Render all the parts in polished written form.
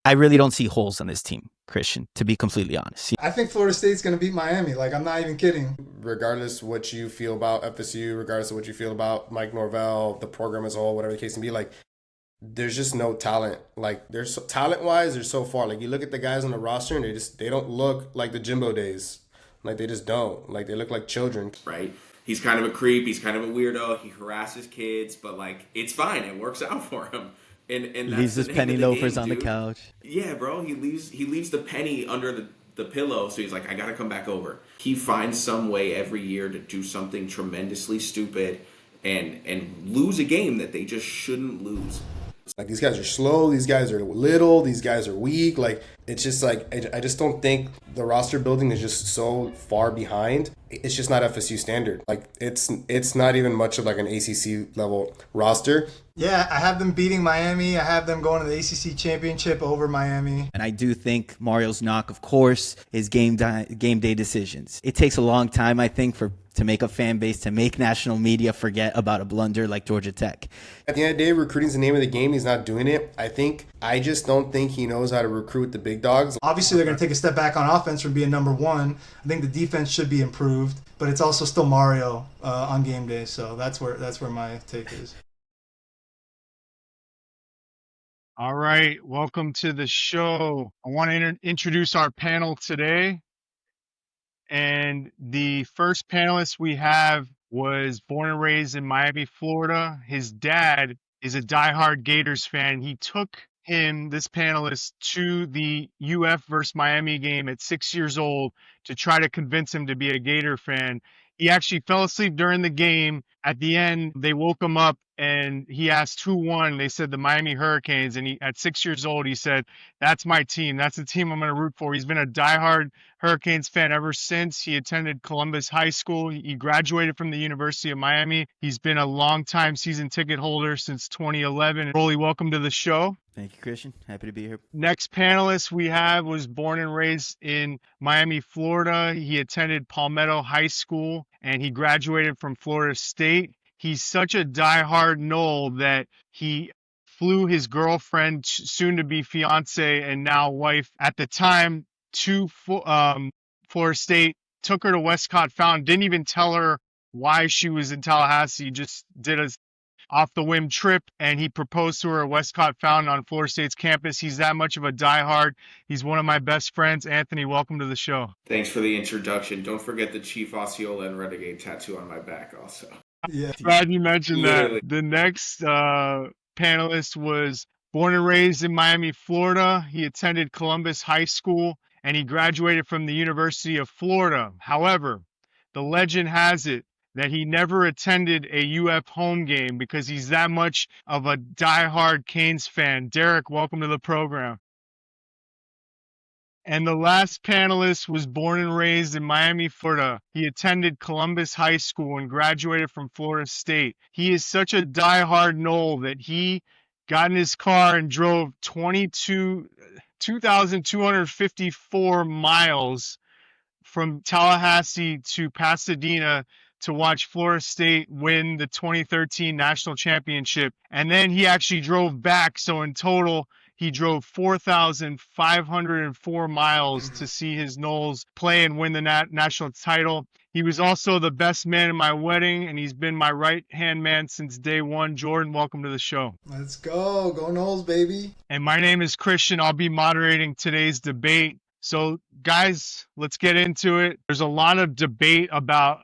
I really don't see holes on this team, Christian, to be completely honest. I think Florida State's going to beat Miami. Like, I'm not even kidding. Regardless what you feel about FSU, regardless of what you feel about Mike Norvell, the program as a whole, whatever the case may be, like there's just no talent. Like there's talent wise, they're so far. Like you look at the guys on the roster and they don't look like the Jimbo days. Like they just don't. Like they look like children. Right? He's kind of a creep. He's kind of a weirdo. He harasses kids, but like it's fine. It works out for him. And that's Leaves the his name penny of the loafers game, on the dude. couch. Yeah, bro. He leaves the penny under the pillow, so he's like, I gotta come back over. He finds some way every year to do something tremendously stupid and lose a game that they just shouldn't lose. Like these guys are slow, these guys are little, these guys are weak. Like it's just like I just don't think the roster building is just so far behind. It's just not FSU standard. Like it's not even much of like an ACC level roster. Yeah, I have them beating Miami. I have them going to the ACC championship over Miami. And I do think Mario's knock, of course, is game day decisions. It takes a long time, I think, to make a fan base, to make national media forget about a blunder like Georgia Tech. At the end of the day, recruiting's the name of the game. He's not doing it. I just don't think he knows how to recruit the big dogs. Obviously, they're going to take a step back on offense from being number one. I think the defense should be improved, but it's also still Mario on game day. So that's where my take is. All right, welcome to the show. I want to introduce our panel today. And the first panelist we have was born and raised in Miami, Florida. His dad is a diehard Gators fan. He took this panelist, to the UF versus Miami game at 6 years old to try to convince him to be a Gator fan. He actually fell asleep during the game. At the end, they woke him up and he asked who won. They said the Miami Hurricanes. And at 6 years old, he said, that's my team. That's the team I'm going to root for. He's been a diehard Hurricanes fan ever since. He attended Columbus High School. He graduated from the University of Miami. He's been a longtime season ticket holder since 2011. Rolly, welcome to the show. Thank you, Christian. Happy to be here. Next panelist we have was born and raised in Miami, Florida. He attended Palmetto High School and he graduated from Florida State. He's such a diehard Nole that he flew his girlfriend, soon to be fiance and now wife at the time, to Florida State, took her to Westcott Fountain, didn't even tell her why she was in Tallahassee, just did a off the whim trip, and he proposed to her at Westcott Fountain on Florida State's campus. He's that much of a diehard. He's one of my best friends. Anthony, welcome to the show. Thanks for the introduction. Don't forget the Chief Osceola and Renegade tattoo on my back also. Yeah. Glad you mentioned Literally. that. The next panelist was born and raised in Miami, Florida. He attended Columbus High School, and he graduated from the University of Florida. However, the legend has it that he never attended a UF home game because he's that much of a diehard Canes fan. Derek, welcome to the program. And the last panelist was born and raised in Miami, Florida. He attended Columbus High School and graduated from Florida State. He is such a diehard Nole that he got in his car and drove 2,254 miles from Tallahassee to Pasadena to watch Florida State win the 2013 national championship. And then he actually drove back. So in total, he drove 4,504 miles to see his Noles play and win the national title. He was also the best man at my wedding, and he's been my right-hand man since day one. Jordan, welcome to the show. Let's go. Go Noles, baby. And my name is Christian. I'll be moderating today's debate. So, guys, let's get into it. There's a lot of debate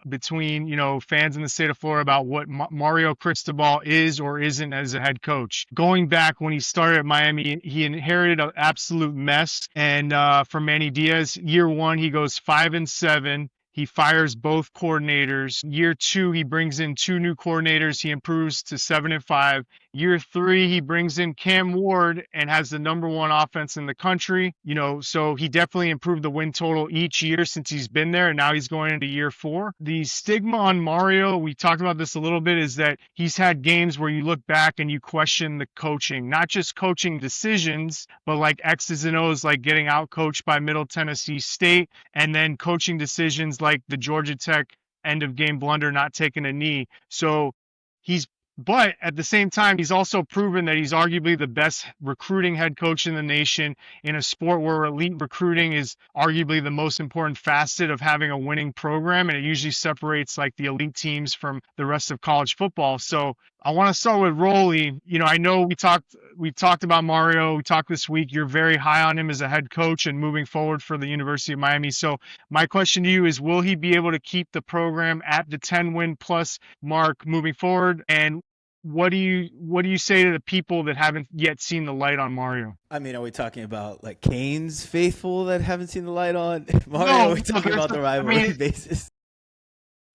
between fans in the state of Florida about what Mario Cristobal is or isn't as a head coach. Going back when he started at Miami, he inherited an absolute mess. And from Manny Diaz, year one, he goes 5-7. He fires both coordinators. Year two, he brings in two new coordinators. He improves to 7-5. Year three, he brings in Cam Ward and has the number one offense in the country. So he definitely improved the win total each year since he's been there. And now he's going into year four. The stigma on Mario, we talked about this a little bit, is that he's had games where you look back and you question the coaching, not just coaching decisions, but like X's and O's, like getting out coached by Middle Tennessee State, and then coaching decisions like the Georgia Tech end of game blunder, not taking a knee. So he's But at the same time, he's also proven that he's arguably the best recruiting head coach in the nation in a sport where elite recruiting is arguably the most important facet of having a winning program. And it usually separates like the elite teams from the rest of college football. So I want to start with Rolly. I know we talked about Mario. We talked this week. You're very high on him as a head coach and moving forward for the University of Miami. So my question to you is, will he be able to keep the program at the 10-win plus mark moving forward? And what do you say to the people that haven't yet seen the light on Mario? I mean, are we talking about like Kane's faithful that haven't seen the light on Mario? No, Are we talking about the rivalry basis?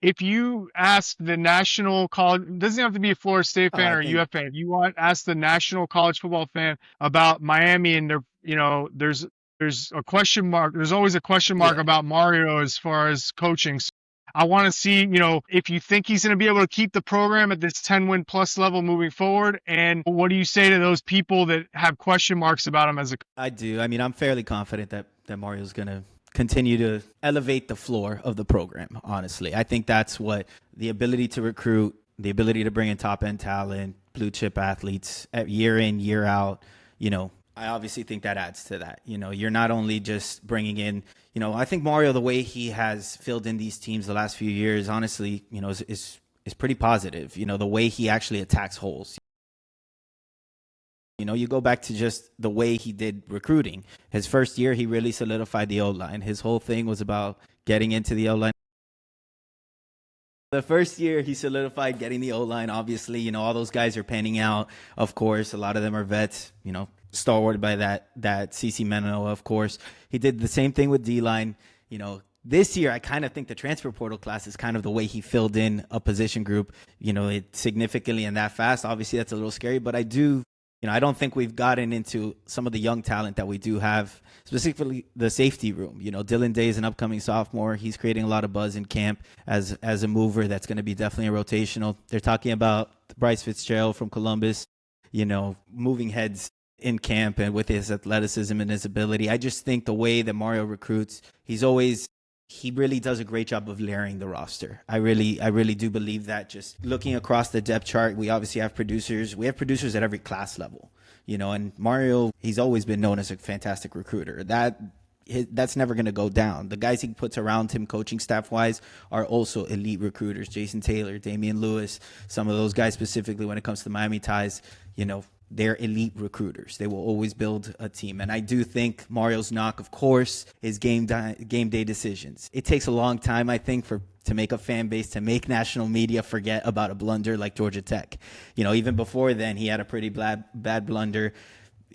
If you ask the national college, it doesn't have to be a Florida State fan or a UF fan. If you ask the national college football fan about Miami, and there's a question mark. There's always a question mark about Mario as far as coaching. So I want to see, if you think he's going to be able to keep the program at this 10-win plus level moving forward. And what do you say to those people that have question marks about him as a coach? I do. I mean, I'm fairly confident that Mario's going to continue to elevate the floor of the program, honestly. I think that's what the ability to recruit, the ability to bring in top-end talent, blue-chip athletes year in, year out, I obviously think that adds to that. You're not only just bringing in, I think Mario, the way he has filled in these teams the last few years, honestly, is pretty positive. The way he actually attacks holes. You go back to just the way he did recruiting. His first year, he really solidified the O-line. His whole thing was about getting into the O-line. The first year, he solidified getting the O-line. Obviously, all those guys are panning out. Of course, a lot of them are vets, stalwart by that State Seminoles, of course. He did the same thing with D-line. This year, I kind of think the transfer portal class is kind of the way he filled in a position group, it significantly and that fast. Obviously, that's a little scary, but I don't think we've gotten into some of the young talent that we do have, specifically the safety room. Dylan Day is an upcoming sophomore. He's creating a lot of buzz in camp as a mover that's going to be definitely a rotational. They're talking about Bryce Fitzgerald from Columbus, moving heads in camp and with his athleticism and his ability. I just think the way that Mario recruits, he really does a great job of layering the roster. I really do believe that. Just looking across the depth chart, we obviously have producers. We have producers at every class level, and Mario, he's always been known as a fantastic recruiter. That's never going to go down. The guys he puts around him coaching staff-wise are also elite recruiters. Jason Taylor, Damian Lewis, some of those guys specifically when it comes to Miami ties, they're elite recruiters. They will always build a team. And I do think Mario's knock, of course, is game day decisions. It takes a long time, I think, to make a fan base, to make national media forget about a blunder like Georgia Tech. Even before then, he had a pretty bad blunder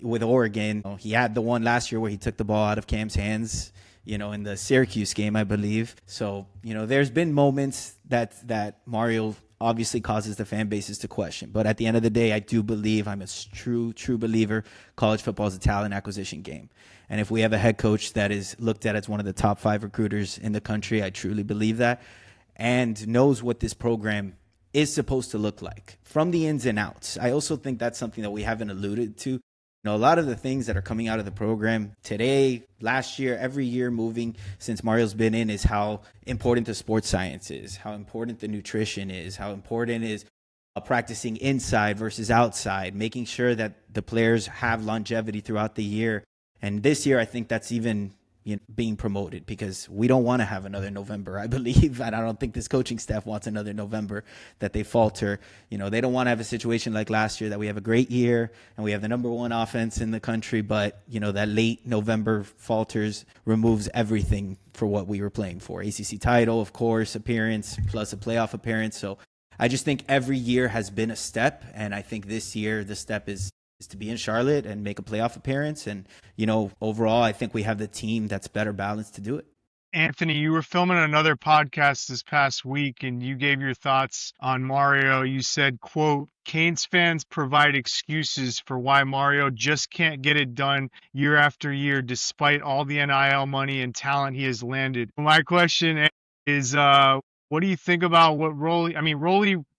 with Oregon. He had the one last year where he took the ball out of Cam's hands, in the Syracuse game, I believe. So, there's been moments that Mario obviously causes the fan bases to question. But at the end of the day, I do believe, I'm a true believer, college football is a talent acquisition game. And if we have a head coach that is looked at as one of the top 5 recruiters in the country, I truly believe that, and knows what this program is supposed to look like from the ins and outs. I also think that's something that we haven't alluded to. A lot of the things that are coming out of the program today, last year, every year moving since Mario's been in, is how important the sports science is, how important the nutrition is, how important is practicing inside versus outside, making sure that the players have longevity throughout the year. And this year, I think that's even being promoted, because we don't want to have another November, I believe. And I don't think this coaching staff wants another November that they falter. They don't want to have a situation like last year that we have a great year and we have the number 1 offense in the country, but that late November falters removes everything for what we were playing for. ACC title, of course, appearance plus a playoff appearance. So I just think every year has been a step, and I think this year the step is to be in Charlotte and make a playoff appearance. And, overall, I think we have the team that's better balanced to do it. Anthony, you were filming another podcast this past week, and you gave your thoughts on Mario. You said, quote, Canes fans provide excuses for why Mario just can't get it done year after year, despite all the NIL money and talent he has landed. My question is, what do you think about what Rolly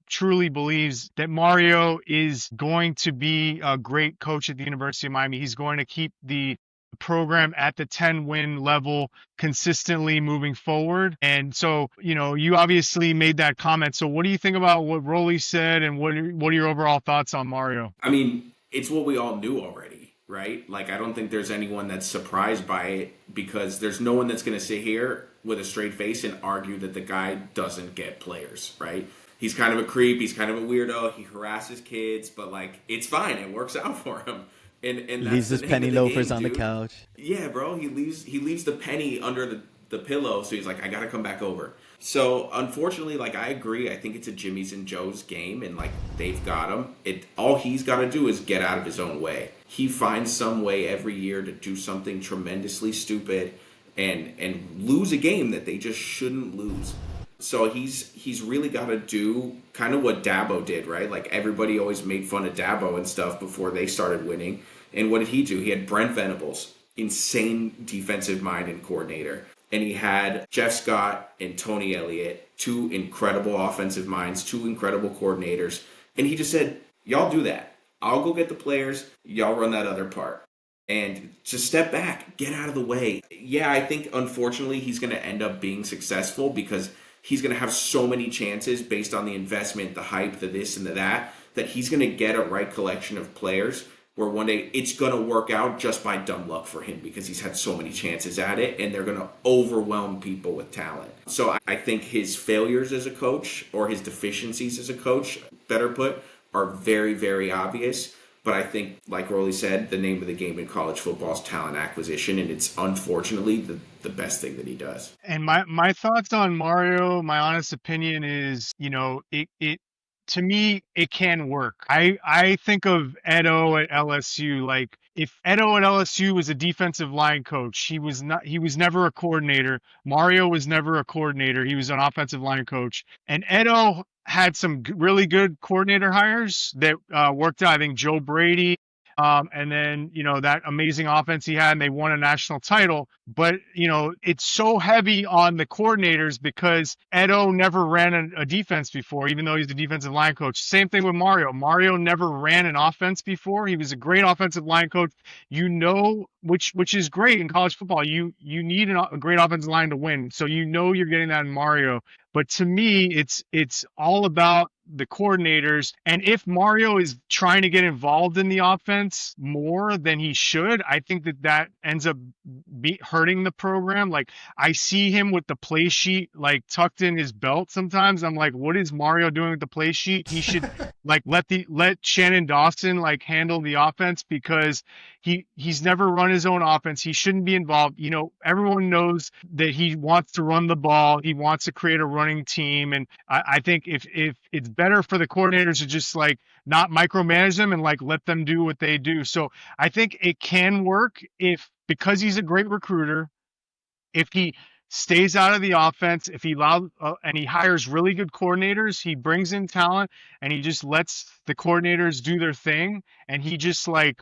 truly believes that Mario is going to be a great coach at the University of Miami. He's going to keep the program at the 10-win level consistently moving forward. And so, you obviously made that comment. So what do you think about what Rolly said, and what are your overall thoughts on Mario? I mean, it's what we all knew already, right? Like, I don't think there's anyone that's surprised by it, because there's no one that's going to sit here with a straight face and argue that the guy doesn't get players, right? He's kind of a creep. He's kind of a weirdo. He harasses kids, but like, it's fine. It works out for him. And Leaves that's the his name penny of the loafers game, on the dude. couch. Yeah, bro. He leaves the penny under the pillow, so he's like, I gotta come back over. So unfortunately, like, I agree. I think it's a Jimmy's and Joe's game, and like, they've got him. All he's got to do is get out of his own way. He finds some way every year to do something tremendously stupid and lose a game that they just shouldn't lose. So he's really got to do kind of what Dabo did, right? Like, everybody always made fun of Dabo and stuff before they started winning. And what did he do? He had Brent Venables, insane defensive mind and coordinator. And he had Jeff Scott and Tony Elliott, two incredible offensive minds, two incredible coordinators. And he just said, y'all do that. I'll go get the players. Y'all run that other part. And just step back, get out of the way. Yeah, I think unfortunately he's going to end up being successful, because he's going to have so many chances based on the investment, the hype, the this and the that he's going to get a right collection of players where one day it's going to work out just by dumb luck for him, because he's had so many chances at it, and they're going to overwhelm people with talent. So I think his failures as a coach, or his deficiencies as a coach, better put, are very, very obvious. But I think, like Rolly said, the name of the game in college football is talent acquisition, and it's unfortunately the best thing that he does. And my thoughts on Mario, my honest opinion is, it to me, it can work. I think of Edo at LSU. Like, if Edo at LSU was a defensive line coach, he was never a coordinator. Mario was never a coordinator. He was an offensive line coach. And Edo had some really good coordinator hires that worked out. I think Joe Brady, and then, that amazing offense he had, and they won a national title. But, it's so heavy on the coordinators, because Edo never ran a defense before, even though he's the defensive line coach. Same thing with Mario. Mario never ran an offense before. He was a great offensive line coach, which is great in college football. You need a great offensive line to win. So you're getting that in Mario. But to me, it's all about the coordinators. And if Mario is trying to get involved in the offense more than he should, I think that ends up hurting the program. Like, I see him with the play sheet like tucked in his belt sometimes. I'm like, what is Mario doing with the play sheet? He should like let Shannon Dawson like handle the offense, because he's never run his own offense. He shouldn't be involved. Everyone knows that he wants to run the ball. He wants to create a running team. And I think if it's better for the coordinators to just like not micromanage them and like let them do what they do. So I think it can work because he's a great recruiter, if he stays out of the offense, if he allows and he hires really good coordinators, he brings in talent, and he just lets the coordinators do their thing, and he just like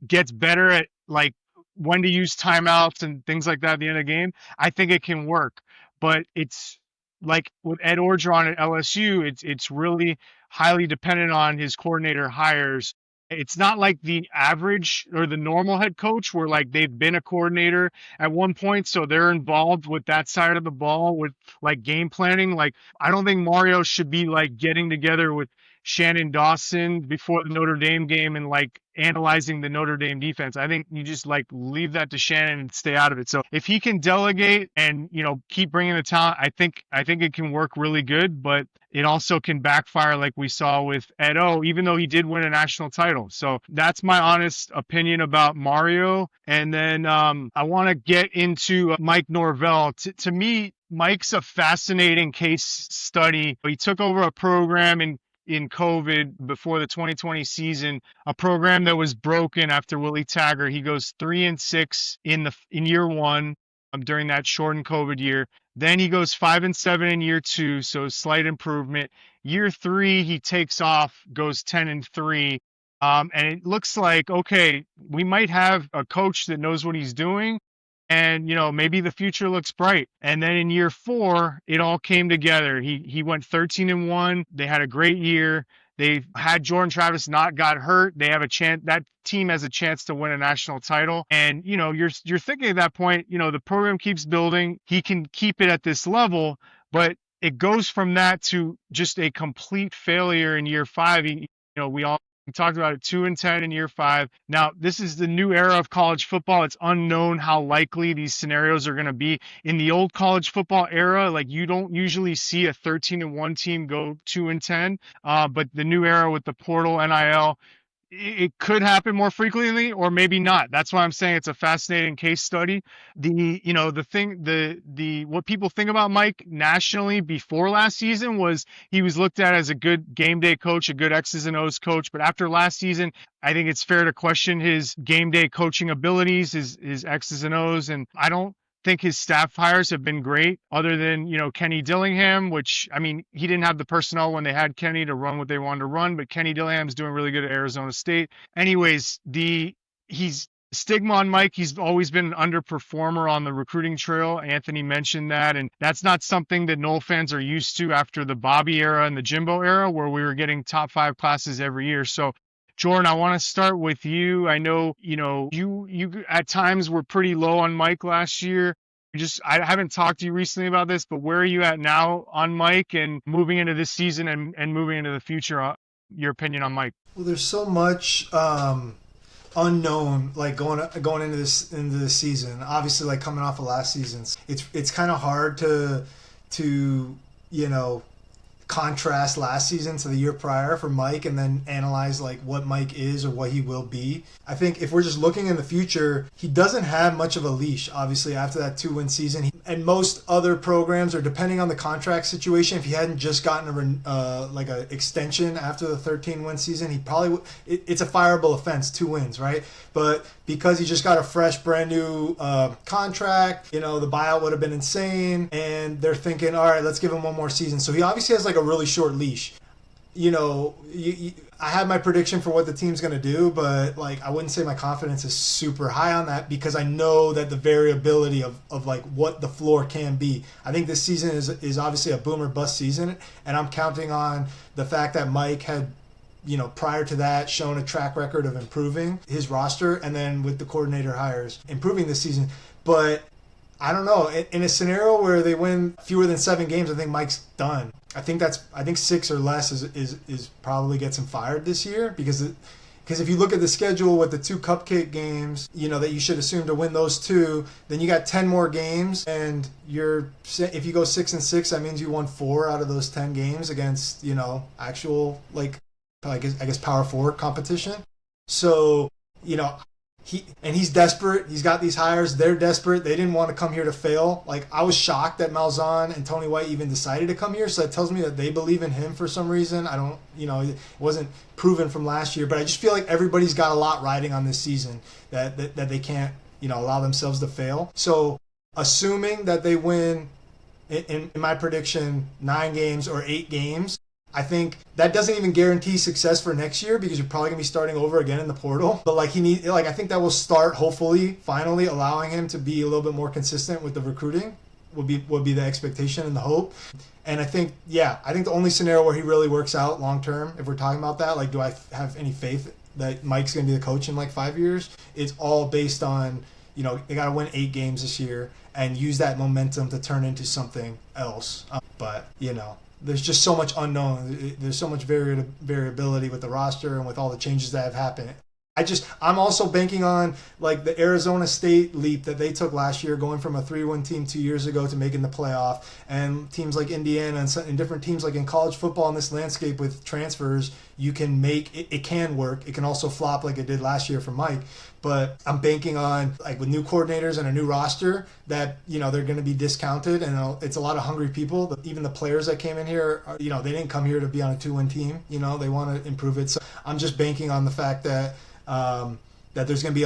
gets better at like when to use timeouts and things like that at the end of the game, I think it can work. But it's like with Ed Orgeron at LSU, it's really highly dependent on his coordinator hires. It's not like the average or the normal head coach where like they've been a coordinator at one point, so they're involved with that side of the ball with like game planning. Like, I don't think Mario should be like getting together with Shannon Dawson before the Notre Dame game and like analyzing the Notre Dame defense. I think you just like leave that to Shannon and stay out of it. So if he can delegate and keep bringing the talent, I think it can work really good. But it also can backfire, like we saw with Edo, even though he did win a national title. So that's my honest opinion about Mario. And then I want to get into Mike Norvell. To me, Mike's a fascinating case study. He took over a program in COVID before the 2020 season, a program that was broken after Willie Taggart. He goes 3-6 in year one during that shortened COVID year. Then he goes 5-7 in year two, so slight improvement. Year three, he takes off, goes 10-3. And it looks like, okay, we might have a coach that knows what he's doing. And, maybe the future looks bright. And then in year four, it all came together. He went 13-1. They had a great year. They've had Jordan Travis not got hurt. They have a chance. That team has a chance to win a national title. And, you're thinking at that point, the program keeps building. He can keep it at this level, but it goes from that to just a complete failure in year 5. We talked about it, 2-10 in year 5. Now, this is the new era of college football. It's unknown how likely these scenarios are going to be. In the old college football era, like, you don't usually see a 13-1 team go 2-10. But the new era with the portal, NIL, it could happen more frequently or maybe not. That's why I'm saying it's a fascinating case study. What people think about Mike nationally before last season was he was looked at as a good game day coach, a good X's and O's coach. But after last season, I think it's fair to question his game day coaching abilities, his X's and O's. And I don't think his staff hires have been great other than, Kenny Dillingham, which, I mean, he didn't have the personnel when they had Kenny to run what they wanted to run, but Kenny Dillingham's doing really good at Arizona State. Anyways, he's stigma on Mike. He's always been an underperformer on the recruiting trail. Anthony mentioned that, and that's not something that Nole fans are used to after the Bobby era and the Jimbo era, where we were getting top 5 classes every year. So Jordan, I want to start with you. I know, you at times were pretty low on Mike last year. I haven't talked to you recently about this, but where are you at now on Mike and moving into this season and moving into the future? Your opinion on Mike? Well, there's so much unknown, like going into this season. Obviously, like coming off of last season, it's kind of hard to contrast last season to the year prior for Mike and then analyze like what Mike is or what he will be. I think if we're just looking in the future, he doesn't have much of a leash, obviously, after that 2-win season. And most other programs are depending on the contract situation. If he hadn't just gotten a extension after the 13-win season, he probably it's a fireable offense, 2 wins, right? But because he just got a fresh, brand new contract, the buyout would have been insane. And they're thinking, all right, let's give him one more season. So he obviously has like a really short leash. I had my prediction for what the team's going to do, but like I wouldn't say my confidence is super high on that because I know that the variability of like what the floor can be. I think this season is obviously a boom or bust season, and I'm counting on the fact that Mike had prior to that shown a track record of improving his roster, and then with the coordinator hires improving this season. But I don't know, in a scenario where they win fewer than 7 games, I think Mike's done. I think 6 or less is probably gets him fired this year because if you look at the schedule with the 2 cupcake games, that you should assume to win those 2, then you got 10 more games, and if you go 6-6, that means you won 4 out of those 10 games against actual like I guess Power 4 competition. So he's desperate. He's got these hires. They're desperate. They didn't want to come here to fail. Like, I was shocked that Malzahn and Tony White even decided to come here. So that tells me that they believe in him for some reason. I don't, it wasn't proven from last year, but I just feel like everybody's got a lot riding on this season that they can't, allow themselves to fail. So assuming that they win, in my prediction, 9 games or 8 games, I think that doesn't even guarantee success for next year because you're probably gonna be starting over again in the portal. But I think that will start, hopefully, finally allowing him to be a little bit more consistent with the recruiting. Would be the expectation and the hope. And I think the only scenario where he really works out long term, if we're talking about that, like, do I have any faith that Mike's gonna be the coach in like 5 years? It's all based on they gotta win 8 games this year and use that momentum to turn into something else. But there's just so much unknown. There's so much variability with the roster and with all the changes that have happened. I'm also banking on like the Arizona State leap that they took last year, going from a 3-win team 2 years ago to making the playoff, and teams like Indiana and different teams like in college football in this landscape with transfers, you can make it can work. It can also flop like it did last year for Mike. But I'm banking on, like, with new coordinators and a new roster, that they're going to be discounted, and it's a lot of hungry people. Even the players that came in here, they didn't come here to be on a 2-win team. They want to improve it. So I'm just banking on the fact that there's going to be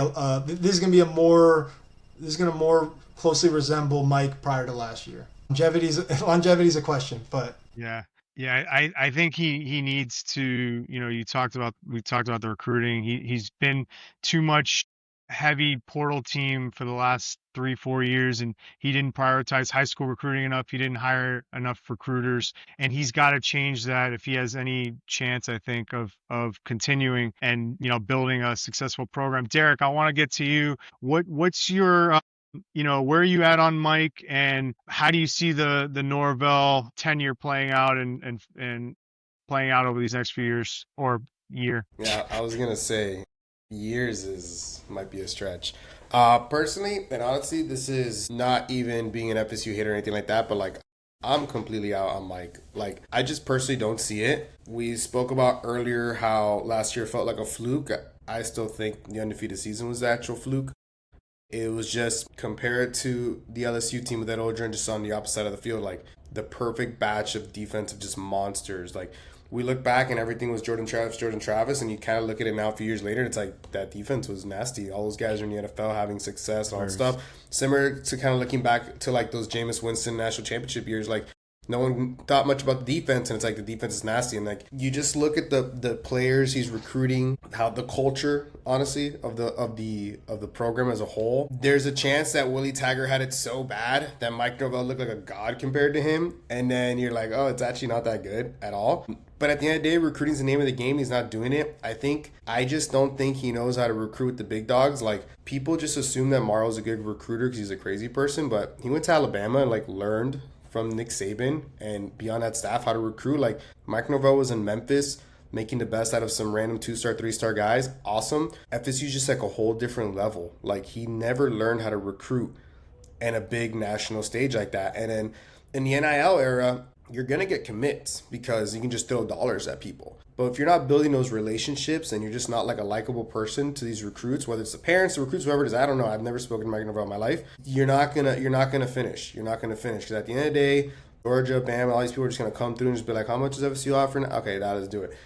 this is going to more closely resemble Mike prior to last year. Longevity's a question, but yeah. I think he needs to, we talked about the recruiting. He's been too much heavy portal team for the last 3-4 years, and he didn't prioritize high school recruiting enough. He didn't hire enough recruiters, and he's got to change that if he has any chance, I think, of continuing and building a successful program. Derek, I want to get to you. What's your where are you at on Mike, and how do you see the Norvell tenure playing out and playing out over these next few years or year? Yeah, I was gonna say years is might be a stretch. Personally and honestly, this is not even being an FSU hater or anything like that, but like I'm completely out on Mike. Like I just personally don't see it. We spoke about earlier how last year felt like a fluke. I still think the undefeated season was the actual fluke. It was just compared to the LSU team with that Odrin just on the opposite side of the field, like the perfect batch of defensive just monsters. Like we look back and everything was Jordan Travis, and you kind of look at it now a few years later, and it's like that defense was nasty. All those guys are in the NFL having success, all that stuff. Similar to kind of looking back to like those Jameis Winston national championship years, like no one thought much about the defense, and it's like the defense is nasty. And like you just look at the players he's recruiting, how the culture, honestly, of the program as a whole. There's a chance that Willie Taggart had it so bad that Mike Norvell looked like a god compared to him, and then you're like, oh, it's actually not that good at all. But at the end of the day, recruiting's the name of the game. He's not doing it. I just don't think he knows how to recruit the big dogs. Like people just assume that Mario's a good recruiter because he's a crazy person, but he went to Alabama and like learned from Nick Saban and beyond that staff how to recruit. Like Mike Norvell was in Memphis making the best out of some random 2-star, 3-star guys. Awesome. FSU's just like a whole different level. Like he never learned how to recruit in a big national stage like that. And then in the NIL era, you're going to get commits because you can just throw dollars at people. But if you're not building those relationships and you're just not like a likable person to these recruits, whether it's the parents, the recruits, whoever it is, I don't know. I've never spoken to Mike Norvell in my life. You're not gonna finish. You're not gonna finish because at the end of the day, Georgia, Bama, all these people are just gonna come through and just be like, how much is FSU offering? Okay, let's do it.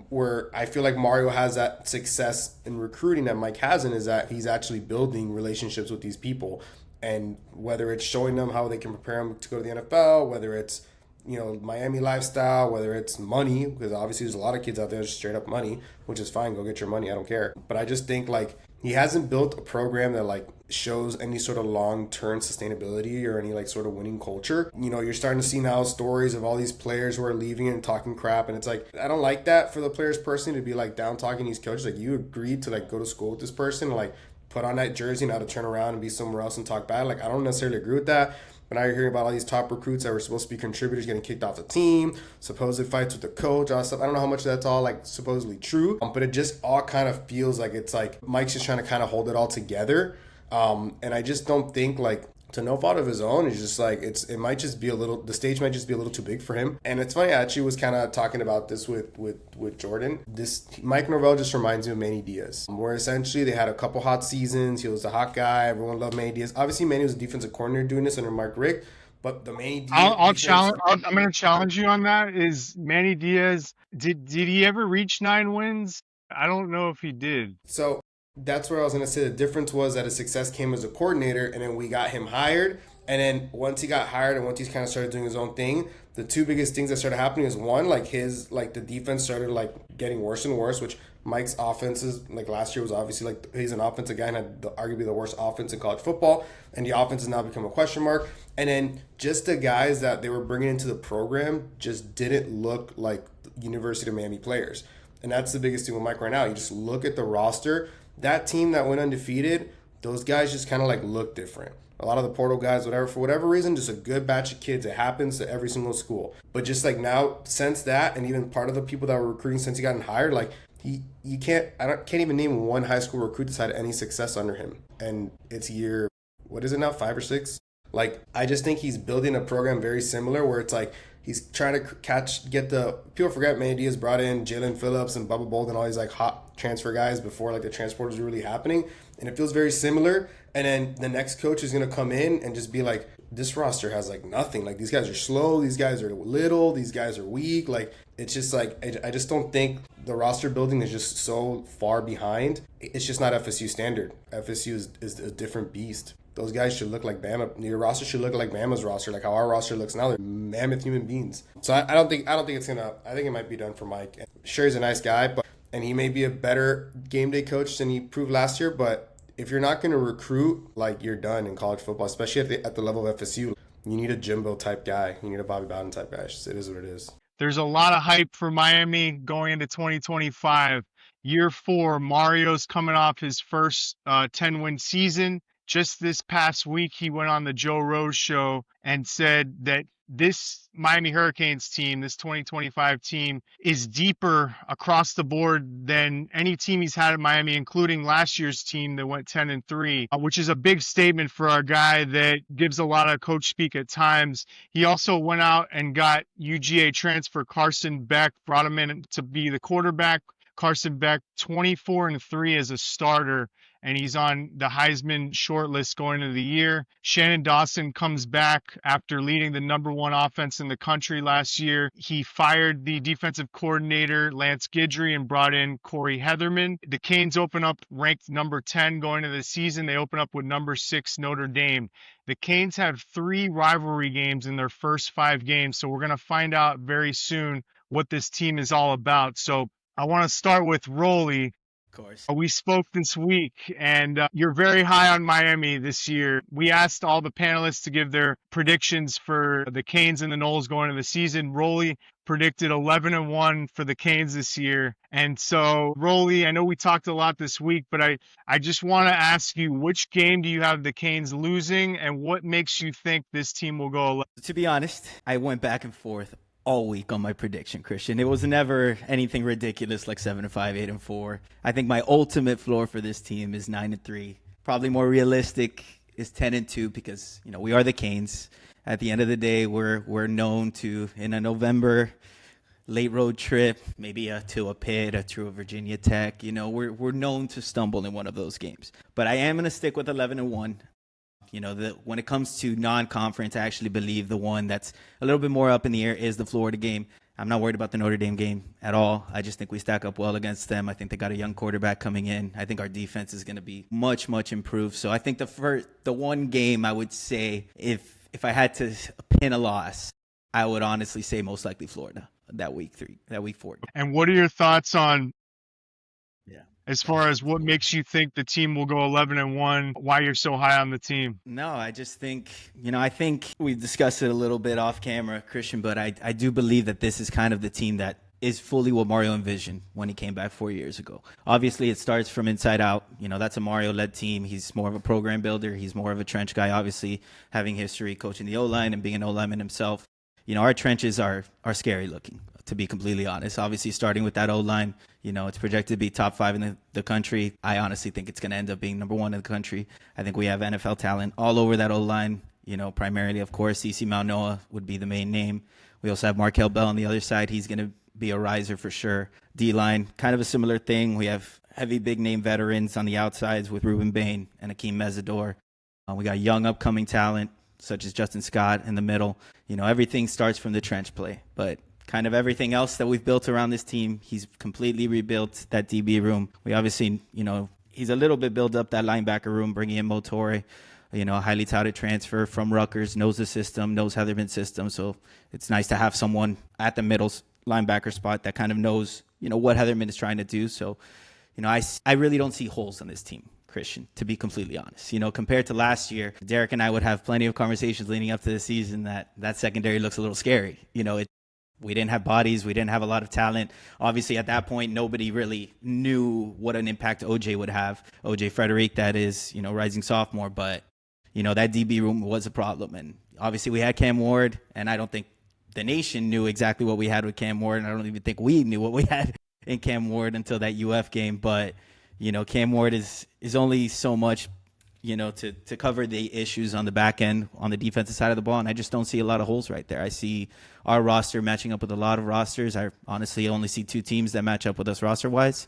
Where I feel like Mario has that success in recruiting that Mike hasn't is that he's actually building relationships with these people, and whether it's showing them how they can prepare them to go to the NFL, whether it's Miami lifestyle, whether it's money, because obviously there's a lot of kids out there just straight up money, which is fine. Go get your money. I don't care. But I just think like he hasn't built a program that like shows any sort of long-term sustainability or any like sort of winning culture. You're starting to see now stories of all these players who are leaving and talking crap. And it's like, I don't like that for the players personally to be like down talking these coaches. Like you agreed to like go to school with this person, like put on that jersey, now to turn around and be somewhere else and talk bad. Like I don't necessarily agree with that. But now you're hearing about all these top recruits that were supposed to be contributors getting kicked off the team, supposed fights with the coach, all that stuff. I don't know how much that's all like supposedly true, but it just all kind of feels like it's like Mike's just trying to kind of hold it all together. And I just don't think like, to no fault of his own, it's just like it might just be the stage might just be a little too big for him. And it's funny, I actually was kind of talking about this with Jordan. This Mike Norvell just reminds me of Manny Diaz, where essentially they had a couple hot seasons. He was the hot guy. Everyone loved Manny Diaz. Obviously, Manny was a defensive coordinator doing this under Mark Richt, but the Manny Diaz. I'm going to challenge you on that. Is Manny Diaz did he ever reach 9 wins? I don't know if he did. So that's where I was going to say the difference was that his success came as a coordinator, and then we got him hired. And then once he got hired and once he kind of started doing his own thing, the two biggest things that started happening is one, like the defense started like getting worse and worse, which Mike's offenses, like last year was obviously like he's an offensive guy and had arguably the worst offense in college football. And the offense has now become a question mark. And then just the guys that they were bringing into the program just didn't look like University of Miami players. And that's the biggest thing with Mike right now. You just look at the roster. That team that went undefeated, those guys just kind of like look different. A lot of the portal guys, for whatever reason, just a good batch of kids. It happens to every single school. But just like now, since that, and even part of the people that were recruiting since he got hired, like I can't even name one high school recruit that's had any success under him. And it's year, what is it now, 5 or 6? Like I just think he's building a program very similar where it's like he's trying to get the people forget Manny Diaz brought in Jalen Phillips and Bubba Bolden, all these like hot transfer guys before like the transport was really happening, and it feels very similar. And then the next coach is gonna come in and just be like, this roster has like nothing. Like these guys are slow, these guys are little, these guys are weak. Like it's just like I just don't think the roster building is just so far behind. It's just not FSU standard. FSU is a different beast. Those guys should look like Bama. Your roster should look like Bama's roster, like how our roster looks now. They're mammoth human beings. So I don't think it's gonna. I think it might be done for Mike. And sure, he's a nice guy, and he may be a better game day coach than he proved last year. But if you're not going to recruit, like, you're done in college football, especially at the level of FSU. You need a Jimbo type guy. You need a Bobby Bowden type guy. It is what it is. There's a lot of hype for Miami going into 2025. Year 4, Mario's coming off his first 10-win season. Just this past week, he went on the Joe Rose show and said that this Miami Hurricanes team, this 2025 team, is deeper across the board than any team he's had at Miami, including last year's team that went 10-3, which is a big statement for a guy that gives a lot of coach speak at times. He also went out and got UGA transfer Carson Beck, brought him in to be the quarterback. Carson Beck, 24-3 as a starter, and he's on the Heisman shortlist going into the year. Shannon Dawson comes back after leading the #1 offense in the country last year. He fired the defensive coordinator, Lance Guidry, and brought in Corey Heatherman. The Canes open up ranked number 10 going into the season. They open up with number 6 Notre Dame. The Canes have 3 rivalry games in their first 5 games, so we're going to find out very soon what this team is all about. So I want to start with Rolly. Of course. We spoke this week, and you're very high on Miami this year. We asked all the panelists to give their predictions for the Canes and the Noles going into the season. Rolly predicted 11-1 for the Canes this year. And so, Rolly, I know we talked a lot this week, but I just want to ask you, which game do you have the Canes losing, and what makes you think this team will go 11? To be honest, I went back and forth all week on my prediction, Christian. It was never anything ridiculous like 7-5, 8-4. I think my ultimate floor for this team is 9-3. Probably more realistic is 10-2 because, you know, we are the Canes. At the end of the day, we're known to, in a November late road trip, maybe to a Pitt, to a Virginia Tech, you know, we're known to stumble in one of those games. But I am going to stick with 11-1. You know, when it comes to non-conference, I actually believe the one that's a little bit more up in the air is the Florida game. I'm not worried about the Notre Dame game at all. I just think we stack up well against them. I think they got a young quarterback coming in. I think our defense is going to be much, much improved. So I think the one game I would say, if I had to pin a loss, I would honestly say most likely Florida that week 4. And what are your thoughts on, Yeah, as far as what makes you think the team will go 11-1, why you're so high on the team? No, I just think, you know, I think we've discussed it a little bit off camera, Christian, but I do believe that this is kind of the team that is fully what Mario envisioned when he came back 4 years ago. Obviously, it starts from inside out. You know, that's a Mario-led team. He's more of a program builder. He's more of a trench guy, obviously, having history coaching the O-line and being an O-lineman himself. You know, our trenches are scary looking, to be completely honest. Obviously, starting with that O-line, you know, it's projected to be top 5 in the country. I honestly think it's going to end up being number 1 in the country. I think we have NFL talent all over that O-line. You know, primarily, of course, CeCe Maunoa would be the main name. We also have Markel Bell on the other side. He's going to be a riser for sure. D-line, kind of a similar thing. We have heavy big-name veterans on the outsides with Ruben Bain and Akeem Mesidor. We got young upcoming talent such as Justin Scott in the middle. You know, everything starts from the trench play, but kind of everything else that we've built around this team, he's completely rebuilt that DB room. We obviously, you know, he's a little bit built up that linebacker room, bringing in Motore, you know, a highly touted transfer from Rutgers, knows the system, knows Heatherman's system. So it's nice to have someone at the middle linebacker spot that kind of knows, you know, what Heatherman is trying to do. So, you know, I really don't see holes on this team, Christian, to be completely honest. You know, compared to last year, Derek and I would have plenty of conversations leading up to the season that secondary looks a little scary. You know, we didn't have bodies. We didn't have a lot of talent. Obviously, at that point, nobody really knew what an impact OJ would have. OJ Frederick, that is, you know, rising sophomore. But, you know, that DB room was a problem. And obviously, we had Cam Ward, and I don't think the nation knew exactly what we had with Cam Ward. And I don't even think we knew what we had in Cam Ward until that UF game. But, you know, Cam Ward is only so much, you know, to cover the issues on the back end, on the defensive side of the ball. And I just don't see a lot of holes right there. I see our roster matching up with a lot of rosters. I honestly only see 2 teams that match up with us roster-wise.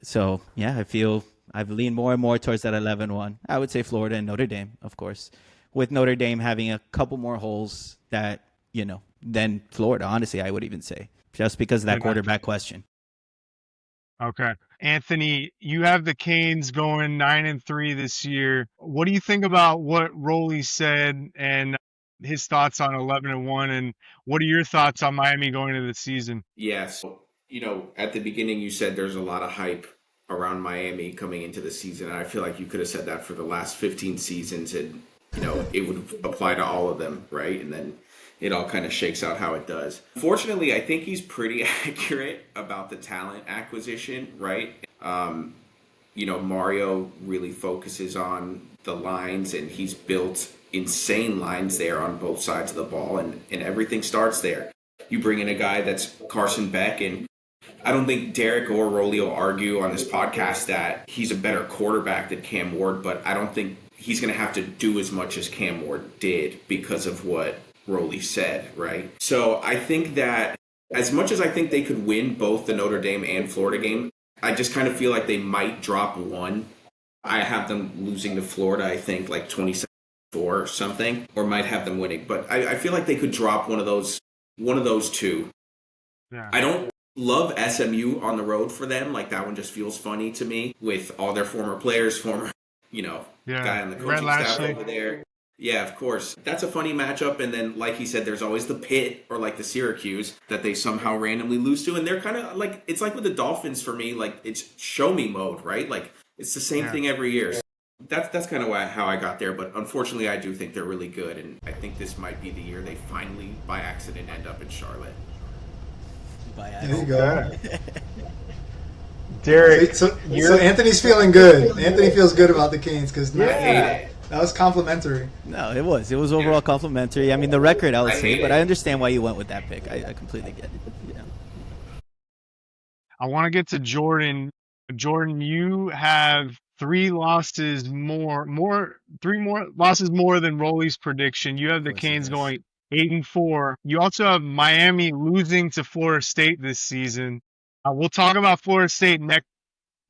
So, yeah, I feel I've leaned more and more towards that 11-1. I would say Florida and Notre Dame, of course, with Notre Dame having a couple more holes that, you know, than Florida, honestly, I would even say, just because of that quarterback question. Okay. Anthony, you have the Canes going 9-3 this year. What do you think about what Rolly said and his thoughts on 11-1? And what are your thoughts on Miami going into the season? Yes. You know, at the beginning, you said there's a lot of hype around Miami coming into the season. And I feel like you could have said that for the last 15 seasons, and it would apply to all of them, right? And then it all kind of shakes out how it does. Fortunately, I think he's pretty accurate about the talent acquisition, right? Mario really focuses on the lines, and he's built insane lines there on both sides of the ball, and everything starts there. You bring in a guy that's Carson Beck, and I don't think Derek or Rolly will argue on this podcast that he's a better quarterback than Cam Ward, but I don't think he's going to have to do as much as Cam Ward did because of what Rolly said, right? So I think that as much as I think they could win both the Notre Dame and Florida game, I just kind of feel like they might drop one. I have them losing to Florida, I think, like 27-4 or something, or might have them winning. But I feel like they could drop one of those two. Yeah. I don't love SMU on the road for them. Like, that one just feels funny to me with all their former players, guy on the coaching staff over there. Yeah, of course. That's a funny matchup. And then, like he said, there's always the Pitt or like the Syracuse that they somehow randomly lose to. And they're kind of like, it's like with the Dolphins for me, like it's show me mode, right? Like it's the same thing every year. So that's kind of how I got there. But unfortunately, I do think they're really good. And I think this might be the year they finally, by accident, end up in Charlotte. There you go. Derek. So Anthony's feeling good. Anthony feels good about the Canes because that was complimentary. No, it was. It was overall complimentary. I mean, the record, I would say, but I understand why you went with that pick. I completely get it. Yeah. I want to get to Jordan. Jordan, you have three losses more than Rolly's prediction. You have the Canes going 8-4. You also have Miami losing to Florida State this season. We'll talk about Florida State next.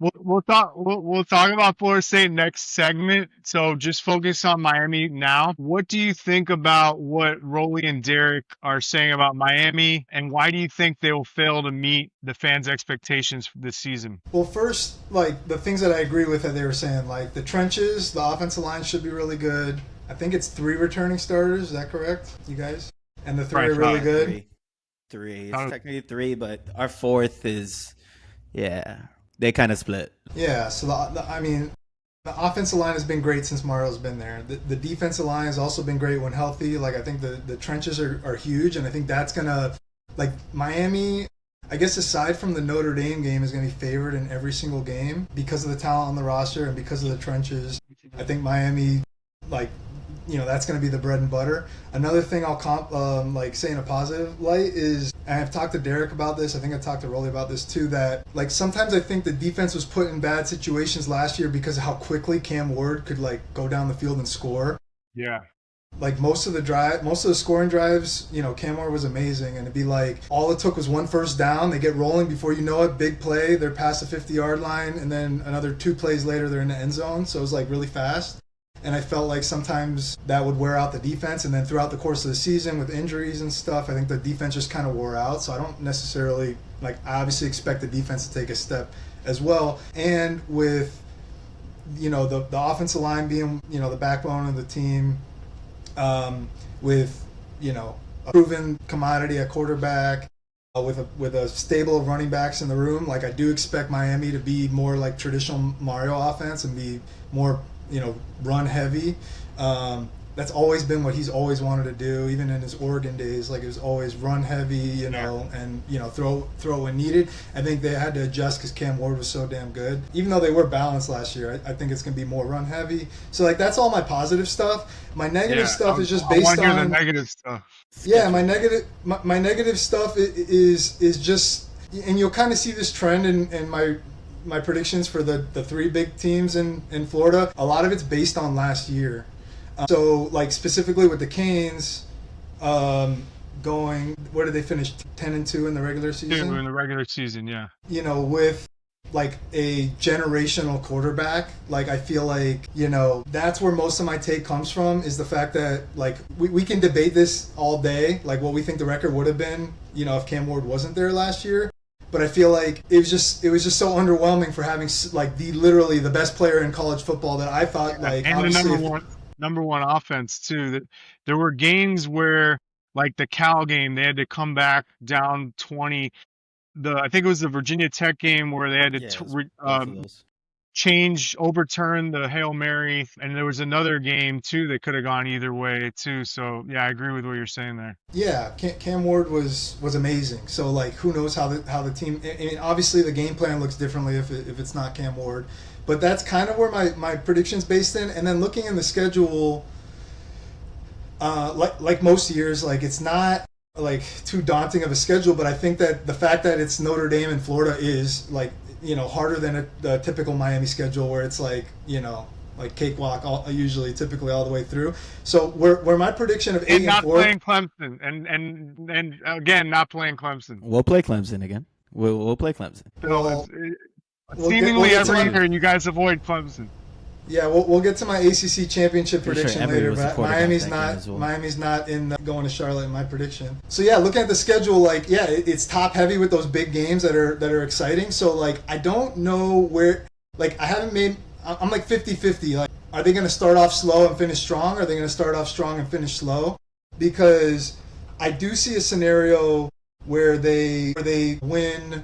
We'll talk about Florida State next segment. So just focus on Miami now. What do you think about what Rolly and Derek are saying about Miami, and why do you think they will fail to meet the fans' expectations this season? Well, first, like the things that I agree with that they were saying, like the trenches, the offensive line should be really good. I think it's 3 returning starters. Is that correct, you guys? And the 3 are really good. Three. It's technically 3, but our 4th is, they kind of split. Yeah, so the offensive line has been great since Mario's been there. The defensive line has also been great when healthy. Like, I think the trenches are huge, and I think that's going to, like, Miami, I guess aside from the Notre Dame game, is going to be favored in every single game because of the talent on the roster and because of the trenches. I think Miami, like, that's going to be the bread and butter. Another thing I'll say in a positive light is, and I've talked to Derek about this, I think I talked to Rolly about this too, that like sometimes I think the defense was put in bad situations last year because of how quickly Cam Ward could like go down the field and score. Yeah. Like most of the scoring drives, Cam Ward was amazing, and it'd be like all it took was one first down, they get rolling, before you know it, big play, they're past the 50-yard line, and then another 2 plays later they're in the end zone. So it was like really fast. And I felt like sometimes that would wear out the defense. And then throughout the course of the season with injuries and stuff, I think the defense just kind of wore out. So I don't necessarily, I obviously expect the defense to take a step as well. And with, the offensive line being, the backbone of the team, with, a proven commodity at quarterback, with a stable of running backs in the room, like I do expect Miami to be more like traditional Mario offense and be more, run heavy. That's always been what he's always wanted to do, even in his Oregon days. Like, it was always run heavy, and throw when needed. I think they had to adjust because Cam Ward was so damn good. Even though they were balanced last year, I think it's gonna be more run heavy. So like that's all my positive stuff. My negative stuff is just based on the negative stuff. Yeah, my negative stuff is just, and you'll kind of see this trend in my predictions for the 3 big teams in Florida. A lot of it's based on last year. So, like, specifically with the Canes, going, where did they finish? 10-2 in the regular season? In the regular season, yeah. With, like, a generational quarterback, like, I feel like, that's where most of my take comes from, is the fact that, like, we can debate this all day, like, what we think the record would have been, if Cam Ward wasn't there last year. But I feel like it was just so underwhelming for having, like, literally the best player in college football that I thought, like, and the number one offense too. That there were games where, like the Cal game, they had to come back down 20 I think it was the Virginia Tech game where they had to Yeah, it was both of those. overturn the Hail Mary, and there was another game too that could have gone either way too. So yeah, I agree with what you're saying there. Yeah, Cam Ward was amazing. So like, who knows how the team? I mean, obviously the game plan looks differently if it's not Cam Ward, but that's kind of where my prediction's based in. And then looking in the schedule, like most years, like it's not like too daunting of a schedule, but I think that the fact that it's Notre Dame and Florida is like, harder than a typical Miami schedule where it's like, like cakewalk usually typically all the way through. So where my prediction of 8 And and not 4, playing Clemson, and again not playing Clemson. We'll play Clemson again. We'll play Clemson. well, Seemingly we'll get every to year you guys avoid Clemson. yeah, we'll get to my ACC championship Pretty sure prediction Emery later, was the but quarterback Miami's that game not as well. Miami's not in going to Charlotte in my prediction. So yeah, looking at the schedule, like yeah, it's top heavy with those big games that are exciting. So like I don't know where, like I haven't made, I'm like 50-50. Like, are they going to start off slow and finish strong? Or are they going to start off strong and finish slow? Because I do see a scenario where they win.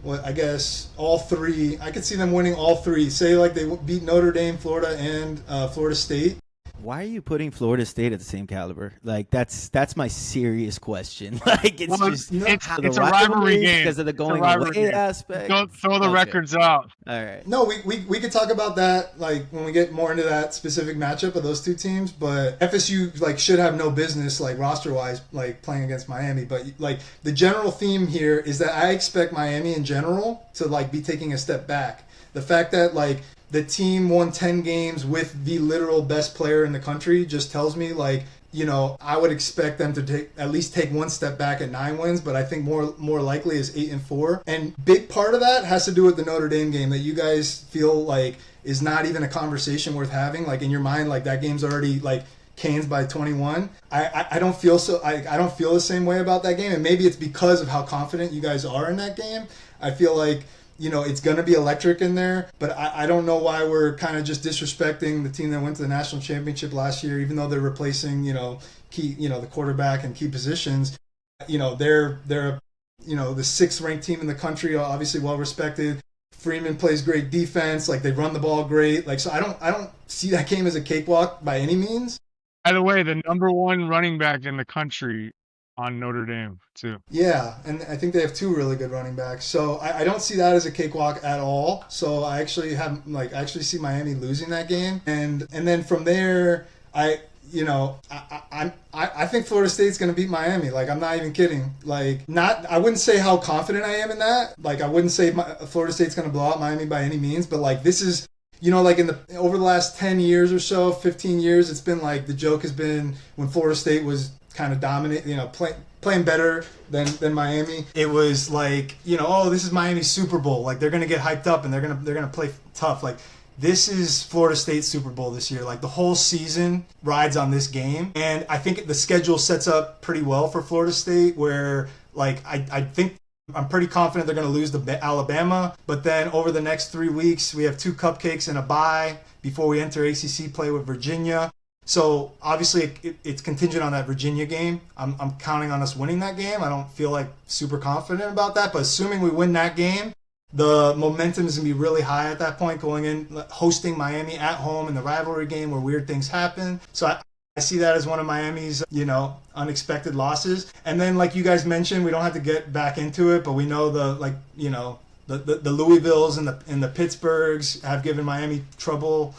Well, I guess all three. I could see them winning all three. Say like they beat Notre Dame, Florida, and Florida State. Why are you putting Florida State at the same caliber? Like that's my serious question. Like it's Well, just it's a rivalry game because of the It's a going rivalry away game. aspect. Don't throw the Okay. records out. All right. No, we could talk about that like when we get more into that specific matchup of those two teams. But FSU like should have no business like roster wise like playing against Miami. But like the general theme here is that I expect Miami in general to like be taking a step back. The fact that like the team won 10 games with the literal best player in the country just tells me like, I would expect them to at least take one step back at 9 wins, but I think more likely is 8 and 4. And big part of that has to do with the Notre Dame game that you guys feel like is not even a conversation worth having. Like in your mind, like that game's already like Canes by 21. I don't feel so. I don't feel the same way about that game, and maybe it's because of how confident you guys are in that game. I feel like it's going to be electric in there, but I don't know why we're kind of just disrespecting the team that went to the national championship last year, even though they're replacing, key, the quarterback and key positions. They're the 6th ranked team in the country, obviously well respected. Freeman plays great defense, like they run the ball great. Like, so I don't see that game as a cakewalk by any means. By the way, the number 1 running back in the country on Notre Dame too. Yeah, and I think they have 2 really good running backs. So I don't see that as a cakewalk at all. So I actually see Miami losing that game, and then from there, I think Florida State's going to beat Miami. Like I'm not even kidding. Like I wouldn't say how confident I am in that. Like I wouldn't say Florida State's going to blow out Miami by any means, but like this is. Like over the last 10 years or so, 15 years, it's been like the joke has been when Florida State was kind of dominant, playing better than Miami. It was like, this is Miami's Super Bowl. Like they're going to get hyped up and they're going to play tough. Like this is Florida State's Super Bowl this year. Like the whole season rides on this game. And I think the schedule sets up pretty well for Florida State where like I think I'm pretty confident they're going to lose to Alabama, but then over the next 3 weeks, we have 2 cupcakes and a bye before we enter ACC play with Virginia. So obviously it's contingent on that Virginia game. I'm counting on us winning that game. I don't feel like super confident about that, but assuming we win that game, the momentum is going to be really high at that point going in, hosting Miami at home in the rivalry game where weird things happen. So I see that as one of Miami's, unexpected losses. And then, like you guys mentioned, we don't have to get back into it, but we know the Louisvilles and the Pittsburghs have given Miami trouble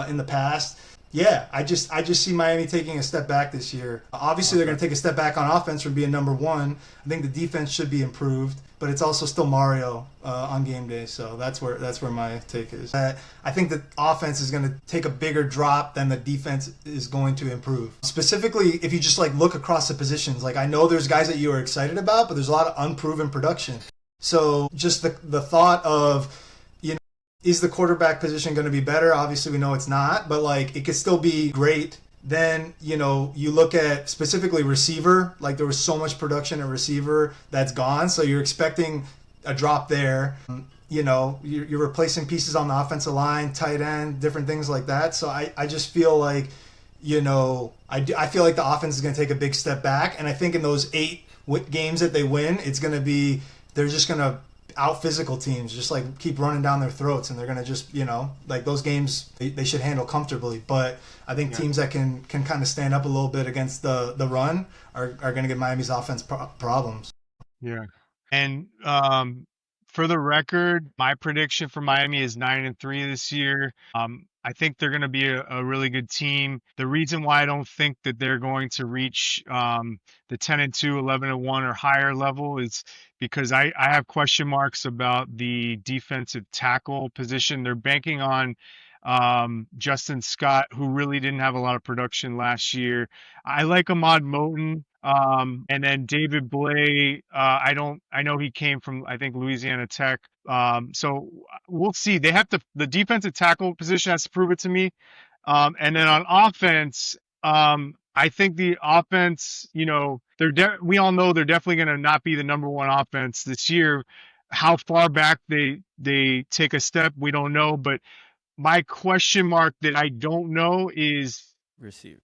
in the past. Yeah, I just see Miami taking a step back this year. Obviously, they're going to take a step back on offense from being number 1. I think the defense should be improved, but it's also still Mario on game day. So that's where my take is. I think the offense is going to take a bigger drop than the defense is going to improve. Specifically, if you just like look across the positions, like I know there's guys that you are excited about, but there's a lot of unproven production. So just the thought of, is the quarterback position going to be better? Obviously, we know it's not, but like it could still be great. Then, you look at specifically receiver, like there was so much production at receiver that's gone. So you're expecting a drop there. You're replacing pieces on the offensive line, tight end, different things like that. So I just feel like, I feel like the offense is going to take a big step back. And I think in those 8 games that they win, it's going to be they're just going to out physical teams, just like keep running down their throats, and they're going to just, like those games they should handle comfortably. But I think teams that can kind of stand up a little bit against the run are going to give Miami's offense problems. Yeah. And for the record, my prediction for Miami is 9-3 this year. I think they're going to be a really good team. The reason why I don't think that they're going to reach the 10-2, 11-1 or higher level is because I have question marks about the defensive tackle position. They're banking on Justin Scott, who really didn't have a lot of production last year. I like Ahmad Moten. And then David Blay, I know he came from, I think, Louisiana Tech. So we'll see. The defensive tackle position has to prove it to me. And then on offense, I think the offense, we all know they're definitely going to not be the number one offense this year. How far back they take a step, we don't know. But my question mark that I don't know is receive.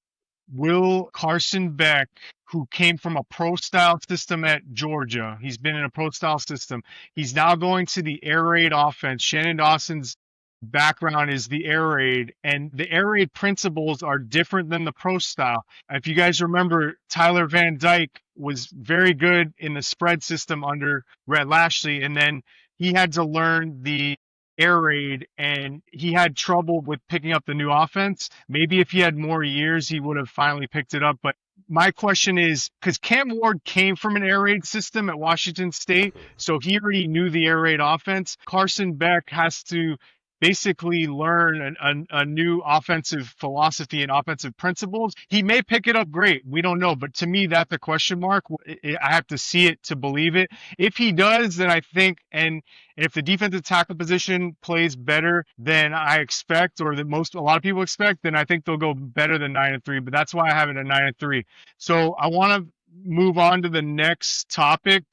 Will Carson Beck, who came from a pro-style system at Georgia, he's been in a pro-style system, he's now going to the air raid offense. Shannon Dawson's background is the air raid, and the air raid principles are different than the pro-style. If you guys remember, Tyler Van Dyke was very good in the spread system under Rhett Lashley, and then he had to learn the air raid, and he had trouble with picking up the new offense. Maybe if he had more years, he would have finally picked it up. But my question is, because Cam Ward came from an air raid system at Washington State, so he already knew the air raid offense. Carson Beck has to basically learn a new offensive philosophy and offensive principles. He may pick it up great. We don't know. But to me, that's a question mark. I have to see it to believe it. If he does, then I think, and if the defensive tackle position plays better than I expect, or that a lot of people expect, then I think they'll go better than 9-3. But that's why I have it at 9-3. So I want to move on to the next topic.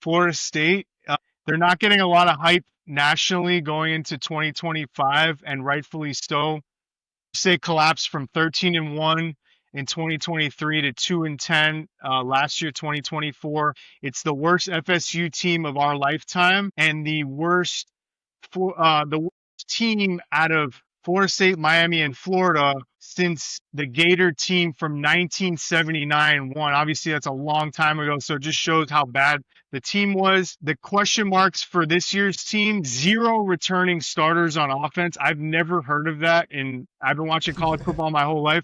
Florida State. They're not getting a lot of hype nationally going into 2025, and rightfully so. Say collapsed from 13-1 in 2023 to 2-10 last year, 2024. It's the worst FSU team of our lifetime, and the worst team out of Florida State, Miami, and Florida since the Gator team from 1979 won. Obviously, that's a long time ago, so it just shows how bad the team was. The question marks for this year's team: 0 returning starters on offense. I've never heard of that, and I've been watching college football my whole life.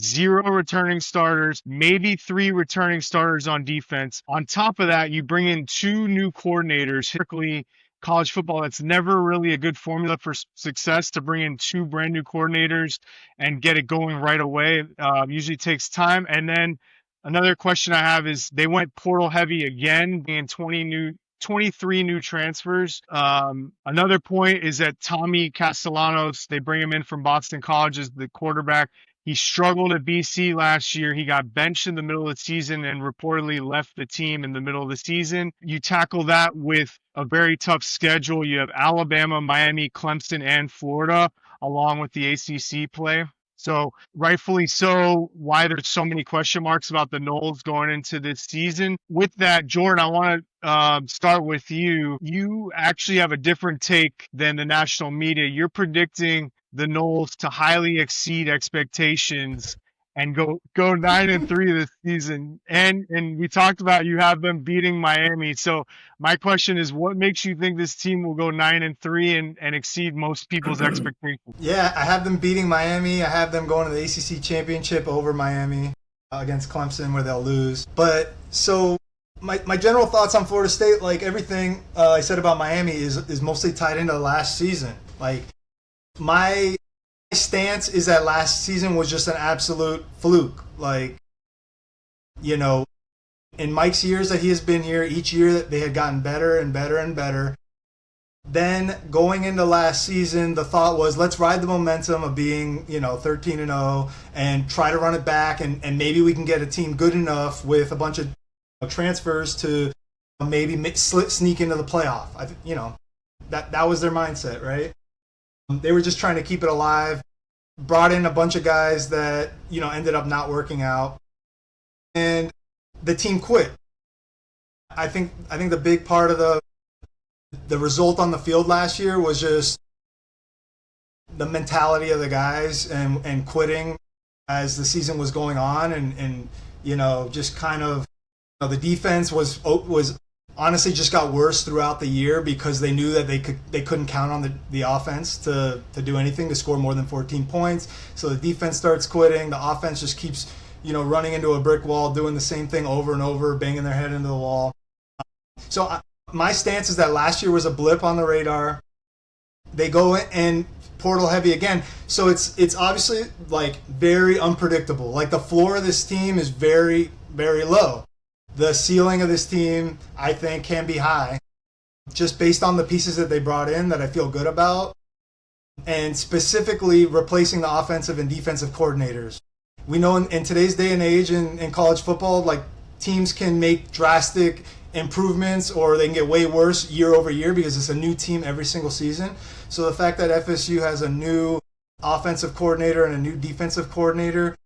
0 returning starters, maybe 3 returning starters on defense. On top of that, you bring in 2 new coordinators. Typically, college football, that's never really a good formula for success, to bring in 2 brand new coordinators and get it going right away. Usually takes time. And then another question I have is, they went portal heavy again, being 23 new transfers. Another point is that Tommy Castellanos, they bring him in from Boston College as the quarterback. He struggled at BC last year. He got benched in the middle of the season and reportedly left the team in the middle of the season. You tackle that with a very tough schedule. You have Alabama, Miami, Clemson, and Florida, along with the ACC play. So rightfully so, why there's so many question marks about the Noles going into this season. With that, Jordan, I want to start with you. You actually have a different take than the national media. You're predicting the Noles to highly exceed expectations and go 9-3 this season. And we talked about, you have them beating Miami. So my question is, what makes you think this team will go 9-3 and exceed most people's expectations? Yeah, I have them beating Miami. I have them going to the ACC championship over Miami against Clemson, where they'll lose. But so my general thoughts on Florida State, like everything I said about Miami is mostly tied into last season. Like, my stance is that last season was just an absolute fluke. Like, in Mike's years that he has been here, each year that they had gotten better and better and better. Then going into last season, the thought was, let's ride the momentum of being, 13-0 and try to run it back, and maybe we can get a team good enough with a bunch of transfers to maybe sneak into the playoff. That was their mindset, right? They were just trying to keep it alive, brought in a bunch of guys that, ended up not working out, and the team quit. I think the big part of the result on the field last year was just the mentality of the guys and quitting as the season was going on, and just kind of the defense was honestly just got worse throughout the year because they knew that they couldn't count on the offense to do anything, to score more than 14 points. So the defense starts quitting, the offense just keeps running into a brick wall, doing the same thing over and over, banging their head into the wall. So my stance is that last year was a blip on the radar. They go and portal heavy again, so it's obviously like very unpredictable. Like the floor of this team is very, very low. The ceiling of this team, I think, can be high, just based on the pieces that they brought in that I feel good about, and specifically replacing the offensive and defensive coordinators. We know in today's day and age in college football, like teams can make drastic improvements or they can get way worse year over year because it's a new team every single season. So the fact that FSU has a new offensive coordinator and a new defensive coordinator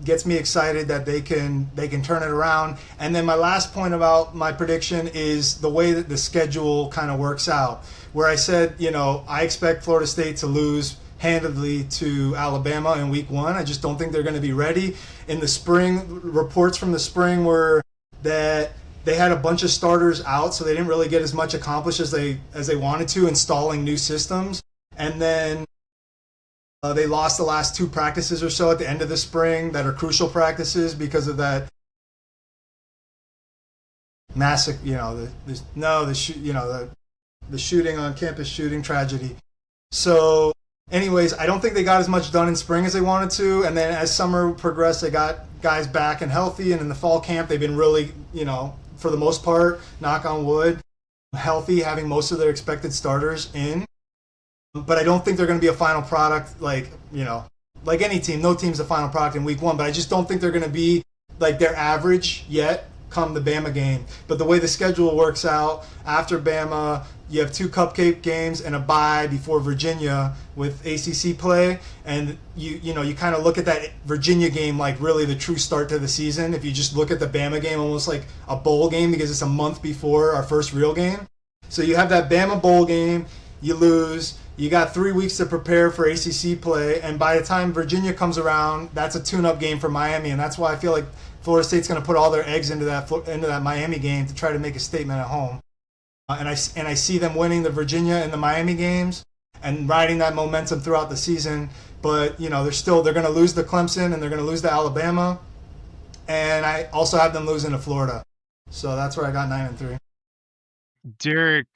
gets me excited that they can turn it around. And then my last point about my prediction is the way that the schedule kind of works out, where I said, I expect Florida State to lose handedly to Alabama in week 1. I just don't think they're going to be ready. In the spring, reports from the spring were that they had a bunch of starters out, so they didn't really get as much accomplished as they wanted to installing new systems. And then they lost the last 2 practices or so at the end of the spring that are crucial practices because of that massive, the shooting on campus, shooting tragedy. So anyways, I don't think they got as much done in spring as they wanted to. And then as summer progressed, they got guys back and healthy. And in the fall camp, they've been really, for the most part, knock on wood, healthy, having most of their expected starters in. But I don't think they're going to be a final product like any team. No team's a final product in week 1. But I just don't think they're going to be like their average yet come the Bama game. But the way the schedule works out, after Bama, you have 2 cupcake games and a bye before Virginia with ACC play, and you kind of look at that Virginia game like really the true start to the season. If you just look at the Bama game almost like a bowl game because it's a month before our first real game. So you have that Bama bowl game, you lose, you got 3 weeks to prepare for ACC play, and by the time Virginia comes around, that's a tune-up game for Miami, and that's why I feel like Florida State's going to put all their eggs into that Miami game to try to make a statement at home. And I see them winning the Virginia and the Miami games and riding that momentum throughout the season. But they're going to lose to Clemson and they're going to lose to Alabama, and I also have them losing to Florida. So that's where I got 9-3. Derek,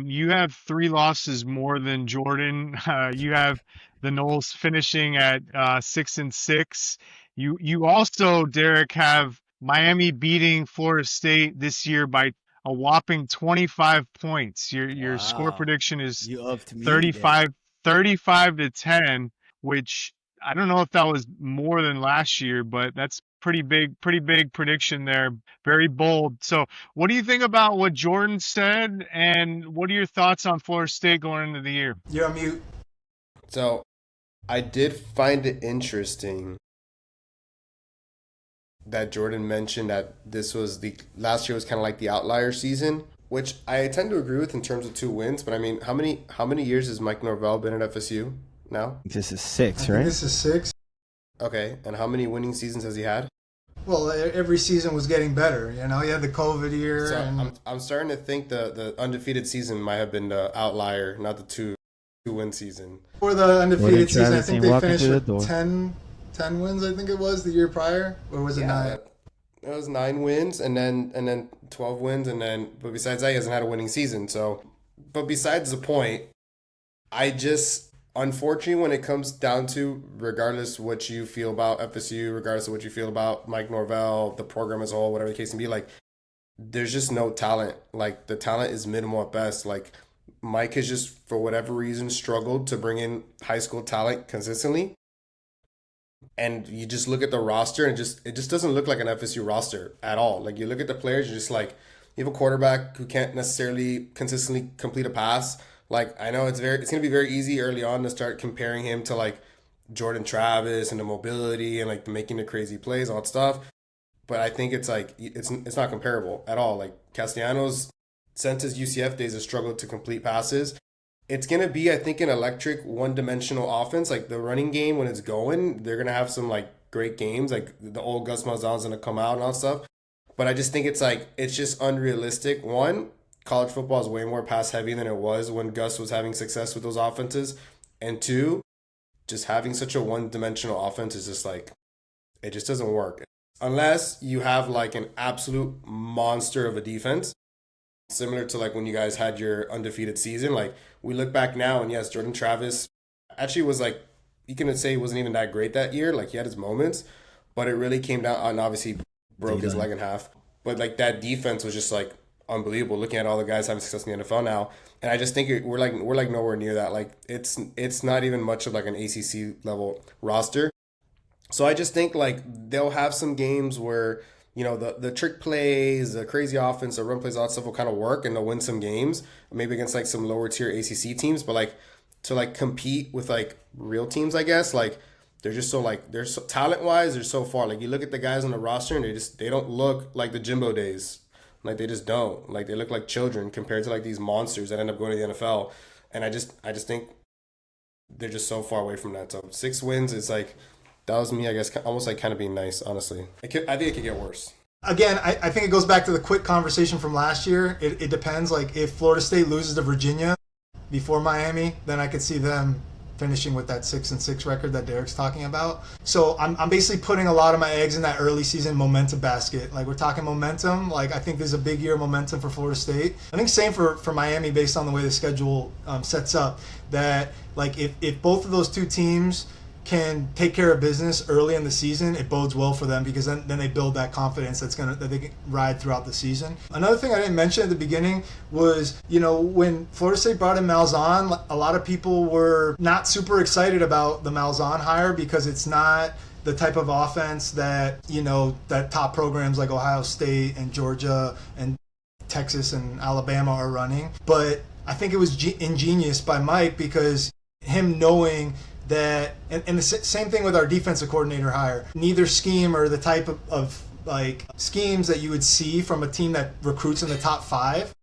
you have 3 losses more than Jordan. You have the Noles finishing at 6-6. You also, Derek, have Miami beating Florida State this year by a whopping 25 points. Your score prediction is 35 to 10, which I don't know if that was more than last year, but that's pretty big prediction there. Very bold. So what do you think about what Jordan said, and what are your thoughts on Florida State going into the year? You're on mute. So I did find it interesting that Jordan mentioned that this was last year was kind of like the outlier season, which I tend to agree with in terms of 2 wins. But I mean, how many years has Mike Norvell been at FSU now? This is 6, right? This is 6. Okay, and how many winning seasons has he had? Well, every season was getting better. He had the COVID year. So I'm starting to think the undefeated season might have been the outlier, not the 2-win season. For the undefeated season, I think they finished with the 10 wins, I think it was, the year prior. Or was it 9? It was 9 wins and then 12 wins, but besides that, he hasn't had a winning season. So, but besides the point, unfortunately, when it comes down to, regardless what you feel about FSU, regardless of what you feel about Mike Norvell, the program as a whole, whatever the case may be, like, there's just no talent. Like, the talent is minimal at best. Like, Mike has just, for whatever reason, struggled to bring in high school talent consistently. And you just look at the roster, and it just doesn't look like an FSU roster at all. Like, you look at the players, you're just like, you have a quarterback who can't necessarily consistently complete a pass. Like, I know it's going to be very easy early on to start comparing him to, like, Jordan Travis and the mobility and, like, making the crazy plays, all that stuff. but I think it's like it's not comparable at all. Like Castellanos, since his UCF days, has struggled to complete passes. It's gonna be, I think, an electric, one-dimensional offense. Like the running game, when it's going, they're gonna have some like great games. Like the old Gus Malzahn's gonna come out and all stuff. But I just think it's like it's just unrealistic. One, college football is way more pass heavy than it was when Gus was having success with those offenses. And two, just having such a one-dimensional offense is just like it just doesn't work unless you have like an absolute monster of a defense, similar to like when you guys had your undefeated season. Like we look back now, and yes, Jordan Travis actually was like, you can say he wasn't even that great that year. Like he had his moments, but it really came down, and obviously broke his leg in half. But like that defense was just like unbelievable. Looking at all the guys having success in the NFL now, and I just think we're like nowhere near that. Like it's not even much of like an ACC level roster. So I just think like they'll have some games where, you know, the trick plays, the crazy offense, the run plays, all that stuff will kind of work, and they'll win some games, maybe against like some lower tier ACC teams. But like to like compete with like real teams, I guess, like they're just so like they're so talent wise, they're so far. Like you look at the guys on the roster, and they don't look like the Jimbo days. Like they just don't. Like they look like children compared to like these monsters that end up going to the NFL. And I just think they're just so far away from that. So 6 wins is like, that was me, I guess, almost like kind of being nice, honestly. I think it could get worse. Again, I think it goes back to the quick conversation from last year. It depends. Like if Florida State loses to Virginia before Miami, then I could see them finishing with that 6-6 record that Derek's talking about. So I'm basically putting a lot of my eggs in that early season momentum basket. Like we're talking momentum. Like I think there's a big year of momentum for Florida State. I think same for Miami based on the way the schedule sets up. That like if both of those two teams can take care of business early in the season, it bodes well for them, because then they build that confidence that they can ride throughout the season. Another thing I didn't mention at the beginning was, you know, when Florida State brought in Malzahn, a lot of people were not super excited about the Malzahn hire because it's not the type of offense that, you know, that top programs like Ohio State and Georgia and Texas and Alabama are running. But I think it was ingenious by Mike, because him knowing that, and the same thing with our defensive coordinator hire. Neither scheme are the type of like schemes that you would see from a team that recruits in the top 5.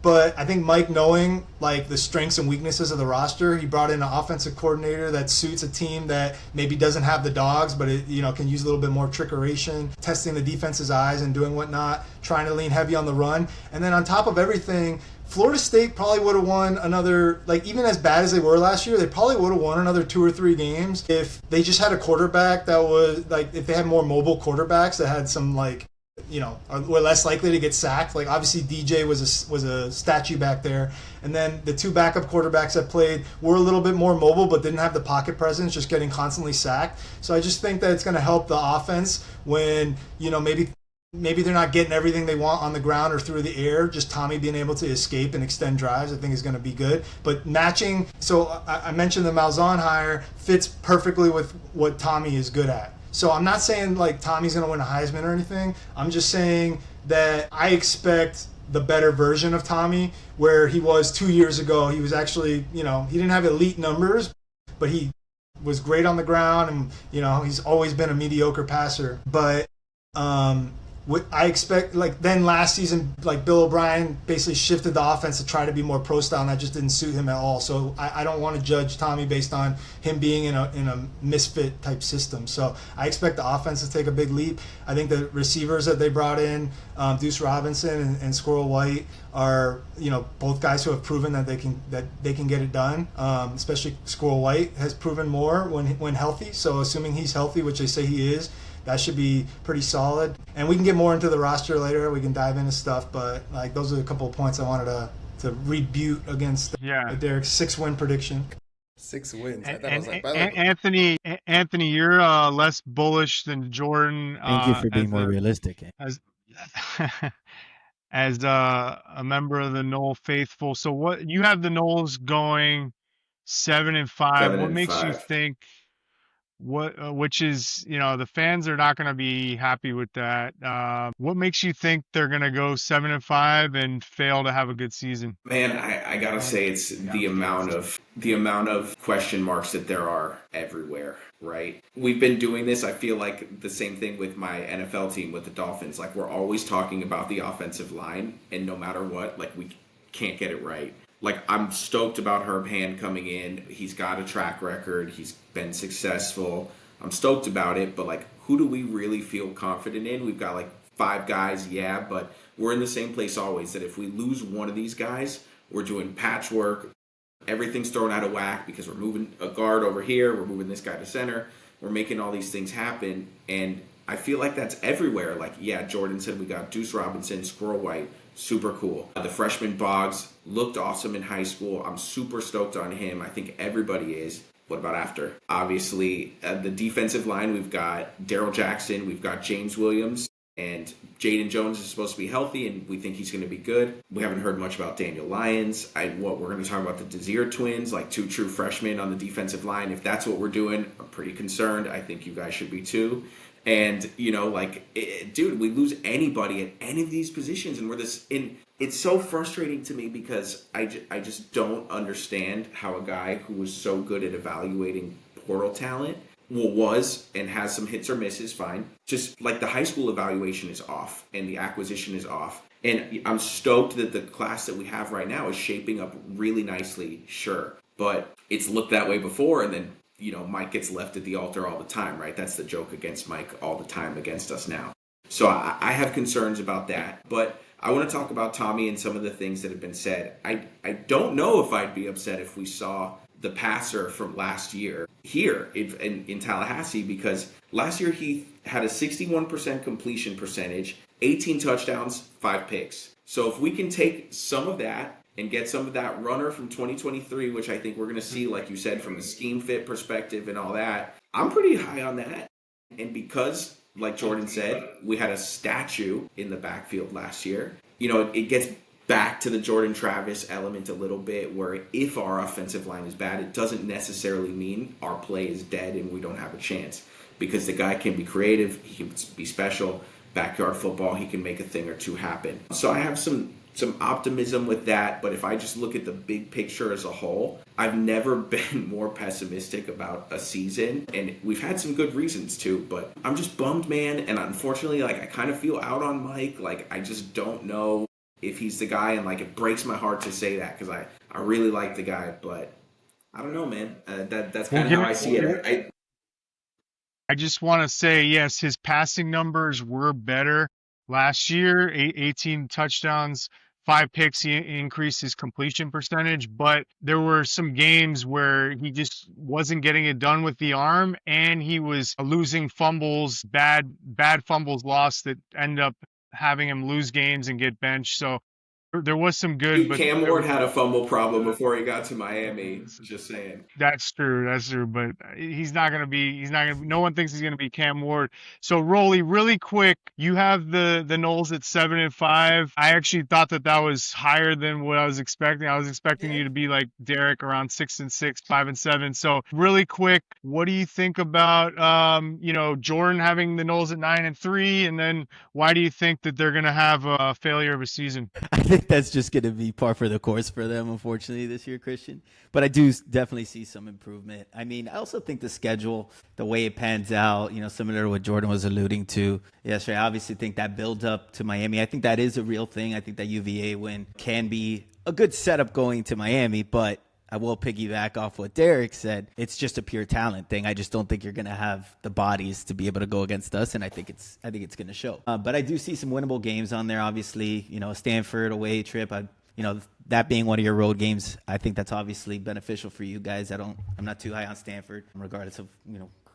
But I think Mike, knowing like the strengths and weaknesses of the roster, he brought in an offensive coordinator that suits a team that maybe doesn't have the dogs, but it, you know, can use a little bit more trickeration, testing the defense's eyes and doing whatnot, trying to lean heavy on the run. And then on top of everything, Florida State probably would have won another, like even as bad as they were last year, they probably would have won another 2 or 3 games if they just had a quarterback that was like, if they had more mobile quarterbacks that had some like, you know, were less likely to get sacked. Like obviously DJ was a statue back there, and then the 2 backup quarterbacks that played were a little bit more mobile but didn't have the pocket presence, just getting constantly sacked. So I just think that it's going to help the offense when, you know, maybe they're not getting everything they want on the ground or through the air. Just Tommy being able to escape and extend drives, I think, is going to be good. But matching, so I mentioned the Malzahn hire fits perfectly with what Tommy is good at. So I'm not saying like Tommy's going to win a Heisman or anything. I'm just saying that I expect the better version of Tommy, where he was 2 years ago. He was actually, you know, he didn't have elite numbers, but he was great on the ground, and, you know, he's always been a mediocre passer. But I expect, like, then last season, like, Bill O'Brien basically shifted the offense to try to be more pro style, and that just didn't suit him at all. So I don't want to judge Tommy based on him being in a misfit type system. So I expect the offense to take a big leap. I think the receivers that they brought in, Deuce Robinson and Squirrel White, are, you know, both guys who have proven that they can get it done. Especially Squirrel White has proven more when healthy. So assuming he's healthy, which they say he is, that should be pretty solid. And we can get more into the roster later. We can dive into stuff, but like those are a couple of points I wanted to rebut against Derek's 6-win prediction. 6 wins. Anthony, you're less bullish than Jordan. Thank you for being more realistic. As a member of the Knoll faithful. So what you have the Knolls going 7-5. What makes you think which is, the fans are not going to be happy with that. What makes you think they're going to go 7-5 and fail to have a good season? Man, I gotta say it's the amount of question marks that there are everywhere, right? We've been doing this. I feel like the same thing with my NFL team with the Dolphins. Like we're always talking about the offensive line, and no matter what, like we can't get it right. Like I'm stoked about Herb Hand coming in. He's got a track record. He's been successful. I'm stoked about it, but like who do we really feel confident in? We've got like five guys, yeah, but we're in the same place always that if we lose one of these guys, we're doing patchwork. Everything's thrown out of whack because we're moving a guard over here, we're moving this guy to center, we're making all these things happen, and I feel like that's everywhere. Like, yeah, Jordan said we got Deuce Robinson, Squirrel White, super cool. The freshman Boggs looked awesome in high school. I'm super stoked on him. I think everybody is. What about after? Obviously, the defensive line, we've got Daryl Jackson, we've got James Williams, and Jaden Jones is supposed to be healthy, and we think he's going to be good. We haven't heard much about Daniel Lyons. We're going to talk about the Desir twins, like two true freshmen on the defensive line. If that's what we're doing, I'm pretty concerned. I think you guys should be too. And, dude, we lose anybody at any of these positions, and it's so frustrating to me because I just don't understand how a guy who was so good at evaluating portal talent was and has some hits or misses, fine. Just like the high school evaluation is off and the acquisition is off. And I'm stoked that the class that we have right now is shaping up really nicely, sure. But it's looked that way before, and then, Mike gets left at the altar all the time, right? That's the joke against Mike all the time against us now. So I have concerns about that. But I want to talk about Tommy and some of the things that have been said. I don't know if I'd be upset if we saw the passer from last year here in Tallahassee, because last year he had a 61% completion percentage, 18 touchdowns, 5 picks. So if we can take some of that and get some of that runner from 2023, which I think we're going to see, like you said, from a scheme fit perspective and all that, I'm pretty high on that. And because, like Jordan said, we had a statue in the backfield last year, it gets back to the Jordan Travis element a little bit, where if our offensive line is bad, it doesn't necessarily mean our play is dead and we don't have a chance, because the guy can be creative, he can be special, backyard football, he can make a thing or two happen. So I have some optimism with that, but if I just look at the big picture as a whole, I've never been more pessimistic about a season, and we've had some good reasons to, but I'm just bummed, man, and unfortunately, like, I kind of feel out on Mike. Like, I just don't know if he's the guy, and like it breaks my heart to say that because I really like the guy, but I don't know, man. That's kind of how I see it. I just want to say, yes, his passing numbers were better last year. 18 touchdowns, 5 picks. He increased his completion percentage, but there were some games where he just wasn't getting it done with the arm, and he was losing fumbles, bad fumbles lost that end up having him lose games and get benched. So there was some good, Dude, but Cam Ward had a fumble problem before he got to Miami. Just saying. That's true. But no one thinks he's going to be Cam Ward. So Rolly, really quick, you have the Noles at 7-5. I actually thought that was higher than what I was expecting. I was expecting you to be like Derek, around 6-6, 5-7. So really quick, what do you think about, Jordan having the Noles at 9-3? And then why do you think that they're going to have a failure of a season? I think that's just going to be par for the course for them, unfortunately, this year, Christian. But I do definitely see some improvement. I mean, I also think the schedule, the way it pans out, similar to what Jordan was alluding to yesterday, I obviously think that build up to Miami, I think that is a real thing. I think that UVA win can be a good setup going to Miami, but I will piggyback off what Derek said. It's just a pure talent thing. I just don't think you're going to have the bodies to be able to go against us, and I think it's going to show. But I do see some winnable games on there. Obviously, a Stanford away trip. That being one of your road games, I think that's obviously beneficial for you guys. I'm not too high on Stanford, regardless of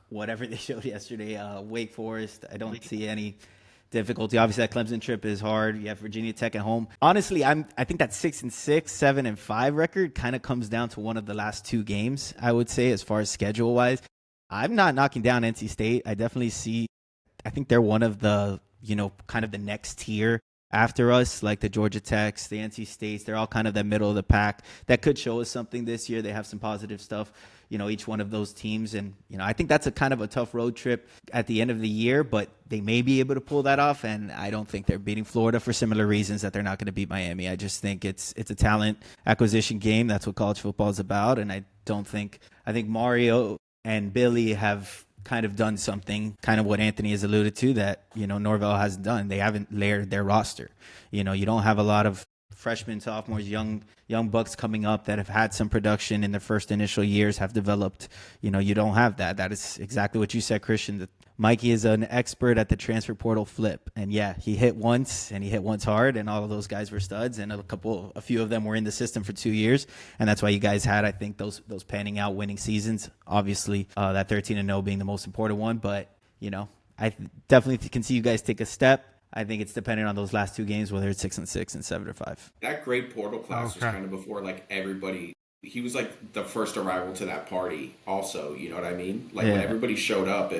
whatever they showed yesterday. Wake Forest, I don't see any difficulty. Obviously, that Clemson trip is hard. You have Virginia Tech at home. Honestly, I think that 6-6, 7-5 record kind of comes down to one of the last 2 games, I would say, as far as schedule wise. I'm not knocking down NC State. I definitely see, I think they're one of the, kind of the next tier after us, like the Georgia Techs, the NC States. They're all kind of that middle of the pack that could show us something this year. They have some positive stuff, each one of those teams. And, I think that's a kind of a tough road trip at the end of the year, but they may be able to pull that off. And I don't think they're beating Florida for similar reasons that they're not going to beat Miami. I just think it's a talent acquisition game. That's what college football is about. And I think Mario and Billy have kind of done something, kind of what Anthony has alluded to, that, Norvell hasn't done. They haven't layered their roster. You don't have a lot of freshmen, sophomores, young bucks coming up that have had some production in their first initial years, have developed. You don't have that. That is exactly what you said, Christian. That Mikey is an expert at the transfer portal flip. And yeah, he hit once, and he hit once hard, and all of those guys were studs, and a few of them were in the system for 2 years. And that's why you guys had, I think, those panning out winning seasons. Obviously, that 13-0 being the most important one. But, I definitely can see you guys take a step. I think it's dependent on those last two games, whether it's 6-6 and 7-5. That great portal class was kind of before like everybody. He was like the first arrival to that party. Also, you know what I mean? Like when everybody showed up,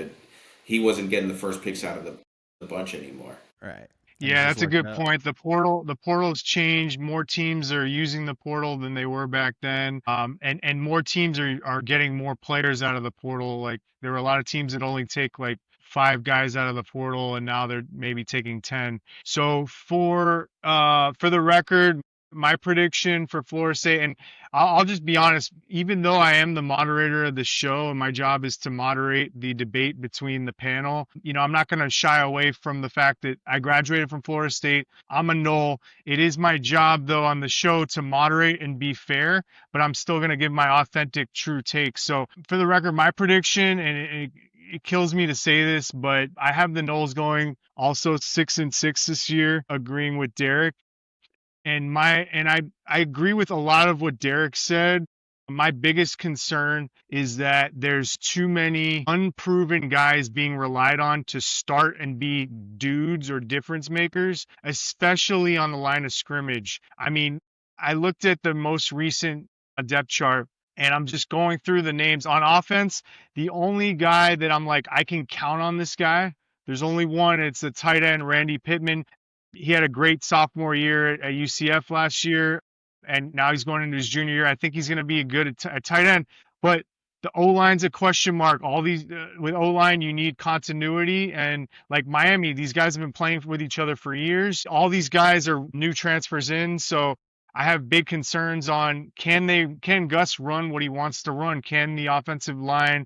he wasn't getting the first picks out of the bunch anymore. Right. Yeah, that's a good point. The portal's changed. More teams are using the portal than they were back then. And more teams are getting more players out of the portal. Like there were a lot of teams that only take like 5 guys out of the portal, and now they're maybe taking 10. So for the record, my prediction for Florida State, and I'll just be honest, even though I am the moderator of the show and my job is to moderate the debate between the panel, I'm not going to shy away from the fact that I graduated from Florida State. I'm a Nole. It is my job, though, on the show to moderate and be fair, but I'm still going to give my authentic, true take. So for the record, my prediction, and it kills me to say this, but I have the Noles going also 6-6 this year, agreeing with Derek. And I agree with a lot of what Derek said. My biggest concern is that there's too many unproven guys being relied on to start and be dudes or difference makers, especially on the line of scrimmage. I mean, I looked at the most recent depth chart, and I'm just going through the names. On offense, the only guy that I'm like, I can count on this guy, there's only one. It's the tight end, Randy Pittman. He had a great sophomore year at UCF last year, and now he's going into his junior year. I think he's going to be a good at tight end, but the O-line's a question mark. All these with O-line, you need continuity, and like Miami, these guys have been playing with each other for years. All these guys are new transfers in, so I have big concerns on can Gus run what he wants to run? Can the offensive line,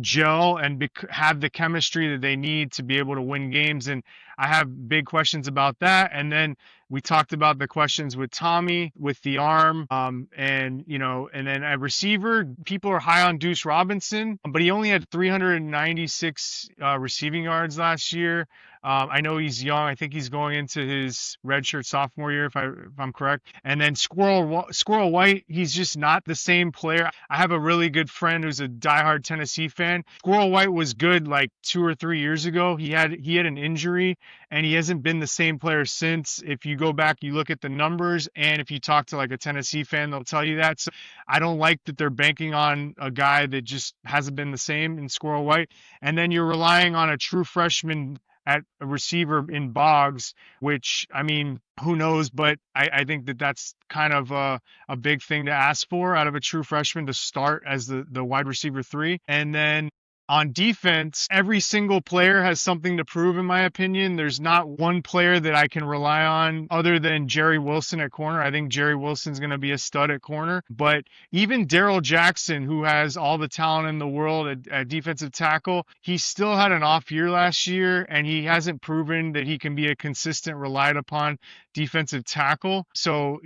gel and have the chemistry that they need to be able to win games? And I have big questions about that. And then we talked about the questions with Tommy with the arm, and then at receiver, people are high on Deuce Robinson, but he only had 396 receiving yards last year. I know he's young. I think he's going into his redshirt sophomore year, if I'm correct. And then Squirrel White, he's just not the same player. I have a really good friend who's a diehard Tennessee fan. Squirrel White was good like 2 or 3 years ago. He had an injury, and he hasn't been the same player since. If you go back, you look at the numbers, and if you talk to like a Tennessee fan, they'll tell you that. So I don't like that they're banking on a guy that just hasn't been the same in Squirrel White. And then you're relying on a true freshman at a receiver in Boggs, which, I mean, who knows, but I think that's kind of a big thing to ask for out of a true freshman to start as the wide receiver 3. And then on defense, every single player has something to prove, in my opinion. There's not one player that I can rely on other than Jerry Wilson at corner. I think Jerry Wilson's going to be a stud at corner. But even Darrell Jackson, who has all the talent in the world at defensive tackle, he still had an off year last year, and he hasn't proven that he can be a consistent, relied upon defensive tackle. So,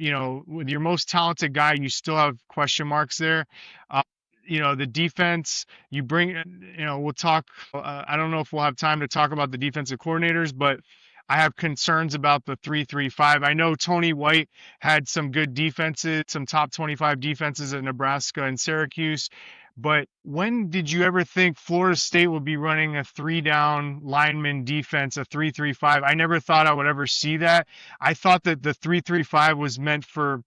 with your most talented guy, you still have question marks there. The defense, we'll talk. I don't know if we'll have time to talk about the defensive coordinators, but I have concerns about the 3-3-5. I know Tony White had some good defenses, some top 25 defenses at Nebraska and Syracuse. But when did you ever think Florida State would be running a 3-down lineman defense, a 3-3-5? I never thought I would ever see that. I thought that the 3-3-5 was meant for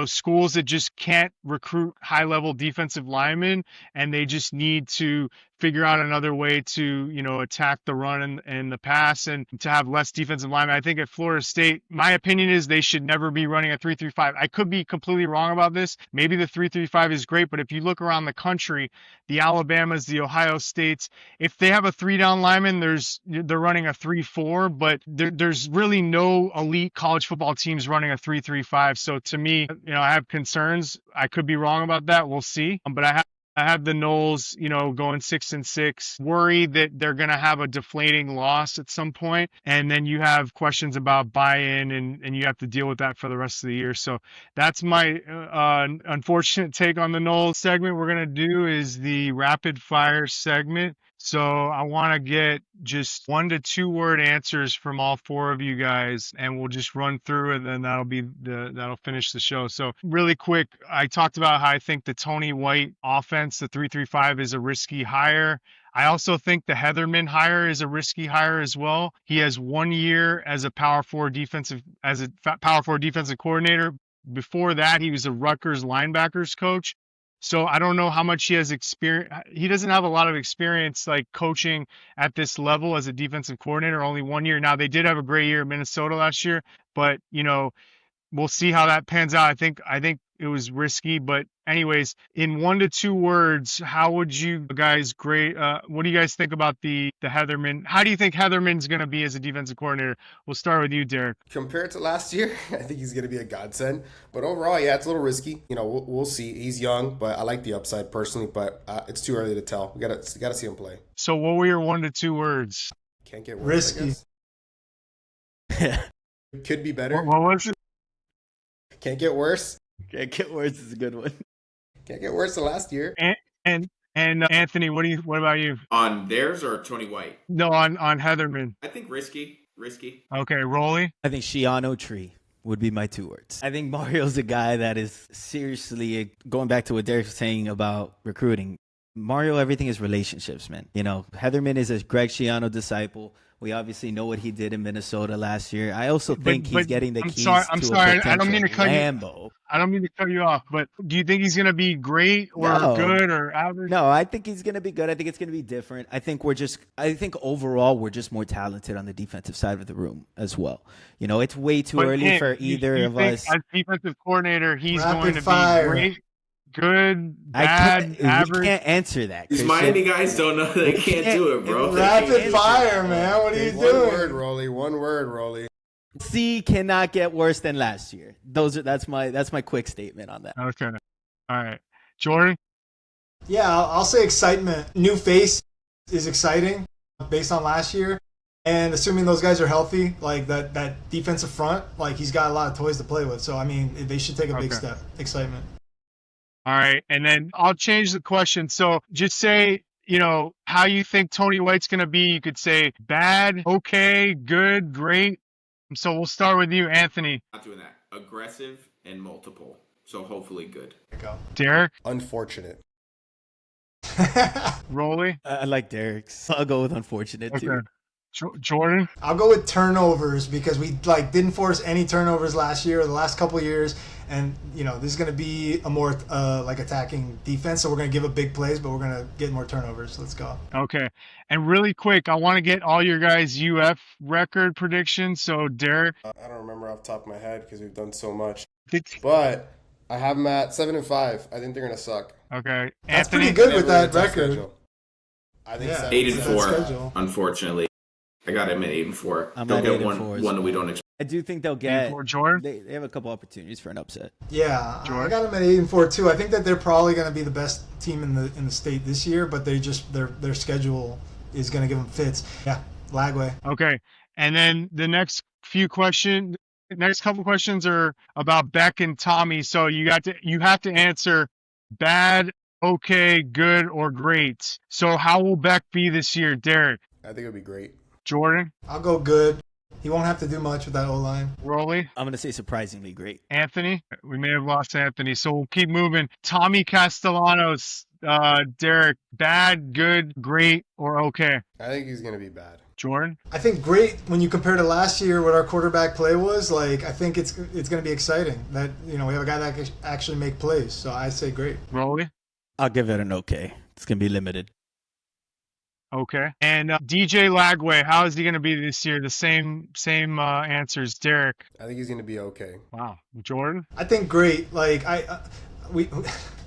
schools that just can't recruit high-level defensive linemen, and they just need to figure out another way to, attack the run and the pass and to have less defensive linemen. I think at Florida State, my opinion is they should never be running a 3-3-5. I could be completely wrong about this. Maybe the 3-3-5 is great, but if you look around the country, the Alabamas, the Ohio States, if they have a 3-down lineman, they're running a 3-4, but there's really no elite college football teams running a 3-3-5. So to me, I have concerns. I could be wrong about that. We'll see. But I have the Noles, going 6-6, worried that they're going to have a deflating loss at some point. And then you have questions about buy-in and you have to deal with that for the rest of the year. So that's my unfortunate take on the Noles segment. We're going to do is the rapid fire segment. So I want to get just 1 to 2 word answers from all 4 of you guys, and we'll just run through it, and that'll finish the show. So really quick, I talked about how I think the Tony White offense, the 3-3-5, is a risky hire. I also think the Heatherman hire is a risky hire as well. He has 1 year as a Power 4 defensive coordinator. Before that, he was a Rutgers linebackers coach. So I don't know how much he has experience. He doesn't have a lot of experience like coaching at this level as a defensive coordinator, only 1 year. Now they did have a great year in Minnesota last year, but we'll see how that pans out. I think it was risky, but anyways, in 1 to 2 words, how would you guys grade? What do you guys think about the Heatherman? How do you think Heatherman's going to be as a defensive coordinator? We'll start with you, Derek. Compared to last year, I think he's going to be a godsend. But overall, yeah, it's a little risky. We'll see. He's young, but I like the upside personally. But it's too early to tell. We gotta see him play. So, what were your 1 to 2 words? Can't get worse. Risky. Could be better. What was it? Can't get worse. Can't get worse is a good one. Can't get worse than last year. And Anthony, what about you? On theirs or Tony White? No, on Heatherman. I think risky. Okay, Rolly. I think Shiano Tree would be my 2 words. I think Mario's a guy that is seriously going back to what Derek was saying about recruiting. Mario, everything is relationships, man. Heatherman is a Greg Schiano disciple. We obviously know what he did in Minnesota last year. I also think he's getting the keys to a I don't mean to cut Lambo. I don't mean to cut you off, but do you think he's going to be great or good or average? No, I think he's going to be good. I think it's going to be different. I think overall we're just more talented on the defensive side of the room as well. It's way too early for either of us. As defensive coordinator, he's going to be great, good, bad, average. We can't answer that. These Miami guys don't know they can't do it, bro. Rapid fire, man. What are you doing? One word, Rolly. C cannot get worse than last year. That's my quick statement on that. Okay. All right. Jordan? Yeah, I'll say excitement. New face is exciting based on last year. And assuming those guys are healthy, like that defensive front, like he's got a lot of toys to play with. So, I mean, they should take a big step. Excitement. All right. And then I'll change the question. So just say, how you think Tony White's going to be. You could say bad, okay, good, great. So we'll start with you, Anthony. Not doing that. Aggressive and multiple. So hopefully good. There you go. Derek? Unfortunate. Rolly? I like Derek's. I'll go with unfortunate too. Jordan? I'll go with turnovers because we didn't force any turnovers last year or the last couple of years, and this is going to be a more attacking defense. So we're going to give up big plays, but we're going to get more turnovers. Let's go. Okay, and really quick, I want to get all your guys' UF record predictions. So Derek, I don't remember off the top of my head because we've done so much, but I have them at 7-5. I think they're going to suck. Okay, that's Anthony, pretty good with that record. Schedule. I think 8-4. Unfortunately. I got him at 8-4. They'll get one that we don't expect. I do think they'll get. Jordan? They have a couple opportunities for an upset. Yeah, Jordan? I got them at 8-4 too. I think that they're probably going to be the best team in the state this year, but their schedule is going to give them fits. Yeah, Lagway. Okay, and then the next couple questions are about Beck and Tommy. So you have to answer bad, okay, good, or great. So how will Beck be this year, Derek? I think it'll be great. Jordan? I'll go good. He won't have to do much with that O-line. Rolly? I'm going to say surprisingly great. Anthony? We may have lost Anthony, so we'll keep moving. Tommy Castellanos, Derek, bad, good, great, or okay? I think he's going to be bad. Jordan? I think great when you compare to last year what our quarterback play was. I think it's going to be exciting that, we have a guy that can actually make plays. So I say great. Rolly? I'll give it an okay. It's going to be limited. Okay. And DJ Lagway, how is he going to be this year? The same answers, Derek. I think he's going to be okay. Wow. Jordan? I think great. Like we,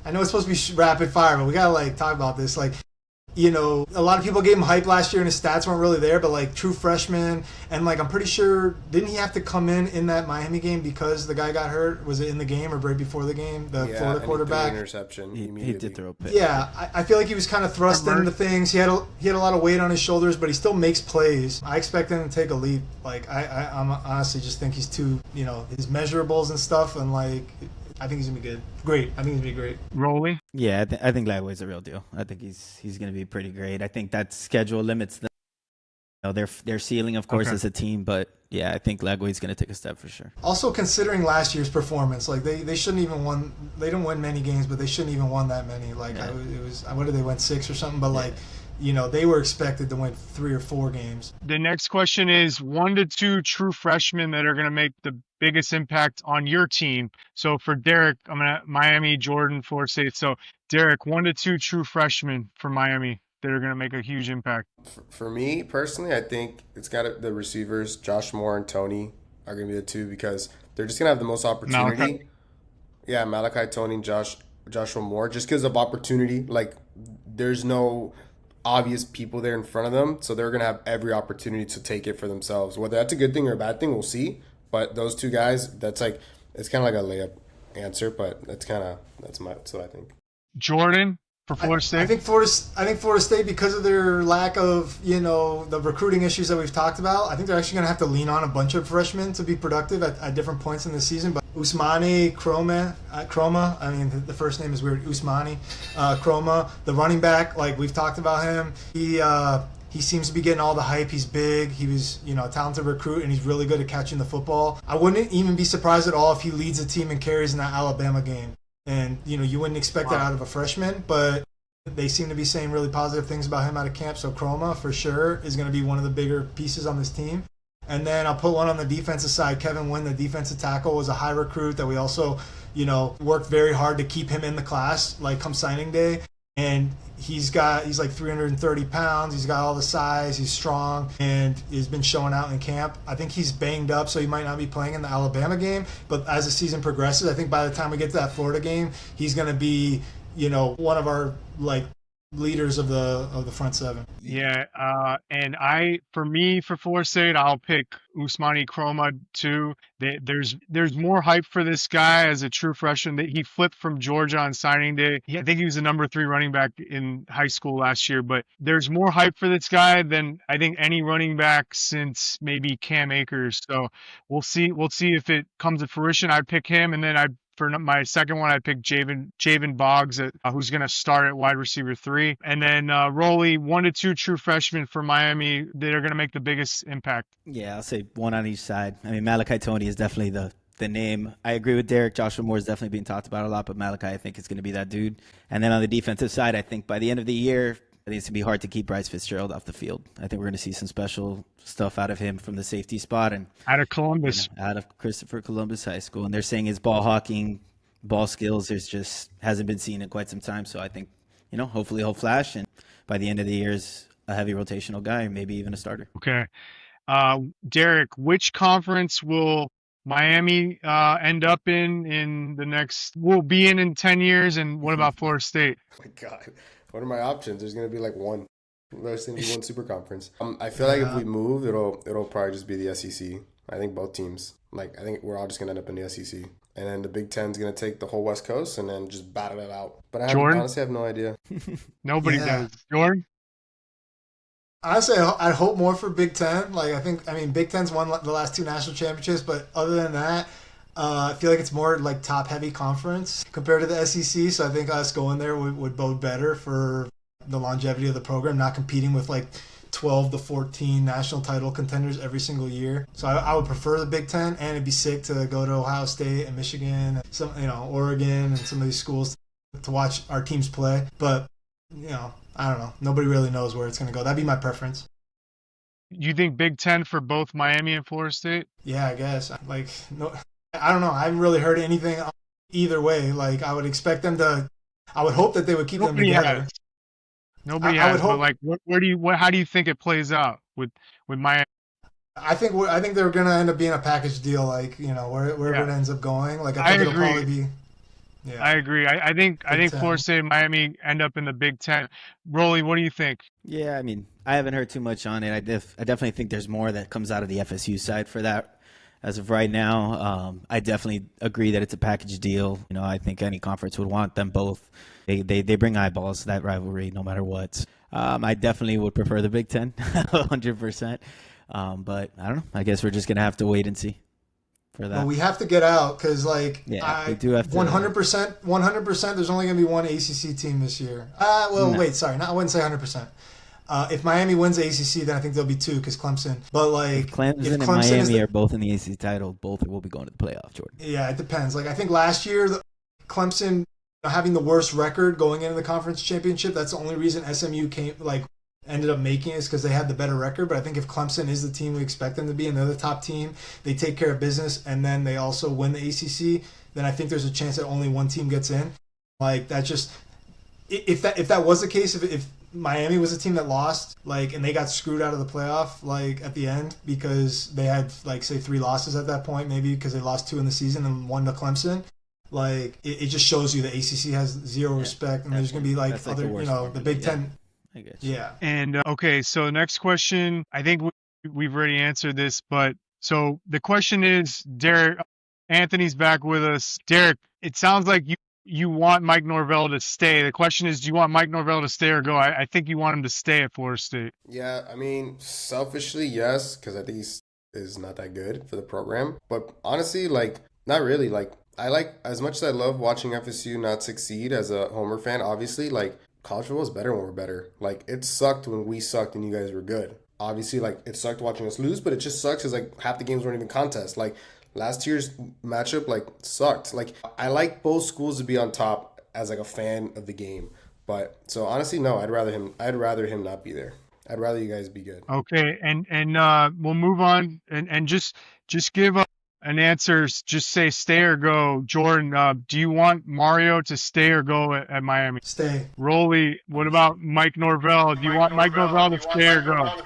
I know it's supposed to be rapid fire, but we gotta like talk about this. Like, you know, a lot of people gave him hype last year and his stats weren't really there, but like true freshman, and like I'm pretty sure, didn't he have to come in that Miami game because the guy got hurt? Was it in the game or right before the game? The Florida quarterback. He interception. He did throw a pick. Yeah, I feel like he was kind of thrust into things. He had a lot of weight on his shoulders, but he still makes plays. I expect him to take a leap. Like I'm honestly just think he's too, you know, his measurables and stuff, and like I think he's gonna be good. Great. I think he's gonna be great. Rolly? Yeah, I think Lagway's a real deal. I think he's going to be pretty great. I think that schedule limits them. You know, their ceiling, of course, as a team, but yeah, I think Lagway's going to take a step for sure. Also, considering last year's performance, like they shouldn't even won. They didn't win many games, but they shouldn't even won that many. Like it was, what did they win, 6 or something? But like, you know, they were expected to win 3 or 4 games. The next question is 1 to 2 true freshmen that are going to make the biggest impact on your team. So for Derek, I'm going to Miami, Jordan, Florida State. So Derek, 1 to 2 true freshmen for Miami that are going to make a huge impact. For me personally, I think it's got the receivers, Josh Moore and Tony are going to be the 2 because they're just going to have the most opportunity. Malachi? Yeah, Malachi, Tony, and Joshua Moore, just because of opportunity. Like, there's no obvious people there in front of them, so they're going to have every opportunity to take it for themselves. Whether that's a good thing or a bad thing, we'll see. But those 2 guys, it's kind of like a layup answer, but that's what I think. Jordan for Florida State? I think Florida State, because of their lack of, you know, the recruiting issues that we've talked about, I think they're actually going to have to lean on a bunch of freshmen to be productive at different points in the season. But Usmani Croma, I mean, the first name is weird, Usmani Croma, the running back, like we've talked about him. He seems to be getting all the hype. He's big. He was, you know, a talented recruit, and he's really good at catching the football. I wouldn't even be surprised at all if he leads the team in carries in that Alabama game. And, you know, you wouldn't expect that out of a freshman, but they seem to be saying really positive things about him out of camp. So Croma, for sure, is going to be one of the bigger pieces on this team. And then I'll put one on the defensive side. Kevin Wynn, the defensive tackle, was a high recruit that we also, you know, worked very hard to keep him in the class, like come signing day. And he's like 330 pounds. He's got all the size. He's strong and he's been showing out in camp. I think he's banged up, so he might not be playing in the Alabama game. But as the season progresses, I think by the time we get to that Florida game, he's going to be, you know, one of our like leaders of the front 7. Yeah, and for Florida State, I'll pick Usmani Croma too. There's more hype for this guy as a true freshman. That he flipped from Georgia on signing day. I think he was the number 3 running back in high school last year. But there's more hype for this guy than I think any running back since maybe Cam Akers. So we'll see if it comes to fruition. I'd pick him, and then for my second one, I picked Javen Boggs, who's going to start at wide receiver 3. And then Rolly, 1 to 2 true freshmen for Miami that are going to make the biggest impact. Yeah, I'll say 1 on each side. I mean, Malachi Tony is definitely the name. I agree with Derek. Joshua Moore is definitely being talked about a lot, but Malachi, I think, is going to be that dude. And then on the defensive side, I think by the end of the year, I think it's going to be hard to keep Bryce Fitzgerald off the field. I think we're going to see some special stuff out of him from the safety spot. And out of Columbus. You know, out of Christopher Columbus High School. And they're saying his ball hawking, ball skills hasn't been seen in quite some time. So I think, you know, hopefully he'll flash. And by the end of the year is a heavy rotational guy, or maybe even a starter. Okay. Derek, which conference will Miami end up in the next, will be in 10 years? And what about Florida State? Oh my God. What are my options? There's going to be like one. There's going to be one super conference. I feel like if we move, it'll probably just be the SEC. I think both teams. Like, I think we're all just going to end up in the SEC. And then the Big Ten's going to take the whole West Coast and then just battle it out. But I honestly have no idea. Nobody does. Jordan? Honestly, I hope more for Big Ten. Like, I mean, Big Ten's won the last 2 national championships, but other than that, I feel like it's more like top-heavy conference compared to the SEC. So I think us going there would bode better for the longevity of the program, not competing with like 12 to 14 national title contenders every single year. So I would prefer the Big Ten, and it'd be sick to go to Ohio State and Michigan, and some, you know, Oregon and some of these schools to watch our teams play. But, you know, I don't know. Nobody really knows where it's going to go. That'd be my preference. You think Big Ten for both Miami and Florida State? Yeah, I guess. Like, no, I don't know. I haven't really heard anything either way. Like, I would expect them to. I would hope that they would keep them together. Nobody I would has, but hope. like, how do you think it plays out with Miami? I think they're gonna end up being a package deal, like wherever Yeah, it ends up going. Like I I think it'll probably agree. be yeah I agree. I Big think Florida Ten. State and Miami end up in the Big Ten. Rolly, what do you think? Yeah, I mean, I haven't heard too much on it. I definitely think there's more that comes out of the FSU side for that. As of right now, I definitely agree that it's a package deal. I think any conference would want them both. They bring eyeballs to that rivalry no matter what. I definitely would prefer the Big Ten, 100%. But I don't know. I guess we're just gonna have to wait and see for Well, that. we have to get out because like Yeah, we I do have to. 100%. There's only gonna be one ACC team this year. Well, No, wait, sorry, not I wouldn't say 100%. If Miami wins the ACC, then I think there'll be two because Clemson. But if like, if Clemson and Clemson is Miami the are both in the ACC title, both will be going to the playoff, Jordan. yeah, it depends. Like I think last year, Clemson having the worst record going into the conference championship. That's the only reason SMU ended up making it is because they had the better record. But I think if Clemson is the team we expect them to be and they're the top team, they take care of business, and then they also win the ACC, then I think there's a chance that only one team gets in. Like that just if that was the case, if Miami was a team that lost, like, and they got screwed out of the playoff, like at the end because they had like say three losses at that point, maybe because they lost two in the season and one to Clemson. Like it just shows you the ACC has zero Yeah, respect, and that's there's gonna be like that's like the other, worst the formula. Big Yeah, Ten. I guess. Yeah, And okay, so next question. I think we've already answered this, but so the question is, Derek, Anthony's back with us. Derek, it sounds like you want Mike Norvell to stay. The question is, do you want Mike Norvell to stay or go? I think you want him to stay at Florida State. Yeah, I mean, selfishly, yes, because I think he's is not that good for the program. But honestly, like, not really. Like, I like as much as I love watching FSU not succeed as a Homer fan. Obviously, like, college football is better when we're better. Like, it sucked when we sucked and you guys were good. Obviously, like, it sucked watching us lose, but it just sucks because like half the games weren't even contests. Like last year's matchup, like, sucked. Like, I like both schools to be on top as like a fan of the game. But so honestly, no, I'd rather him not be there. I'd rather you guys be good. Okay, and we'll move on and just give an answer. Just say stay or go. Jordan, do you want Mario to stay or go at Miami? stay. Rolly, what about Mike Norvell? Do you want Mike Norvell to stay or go?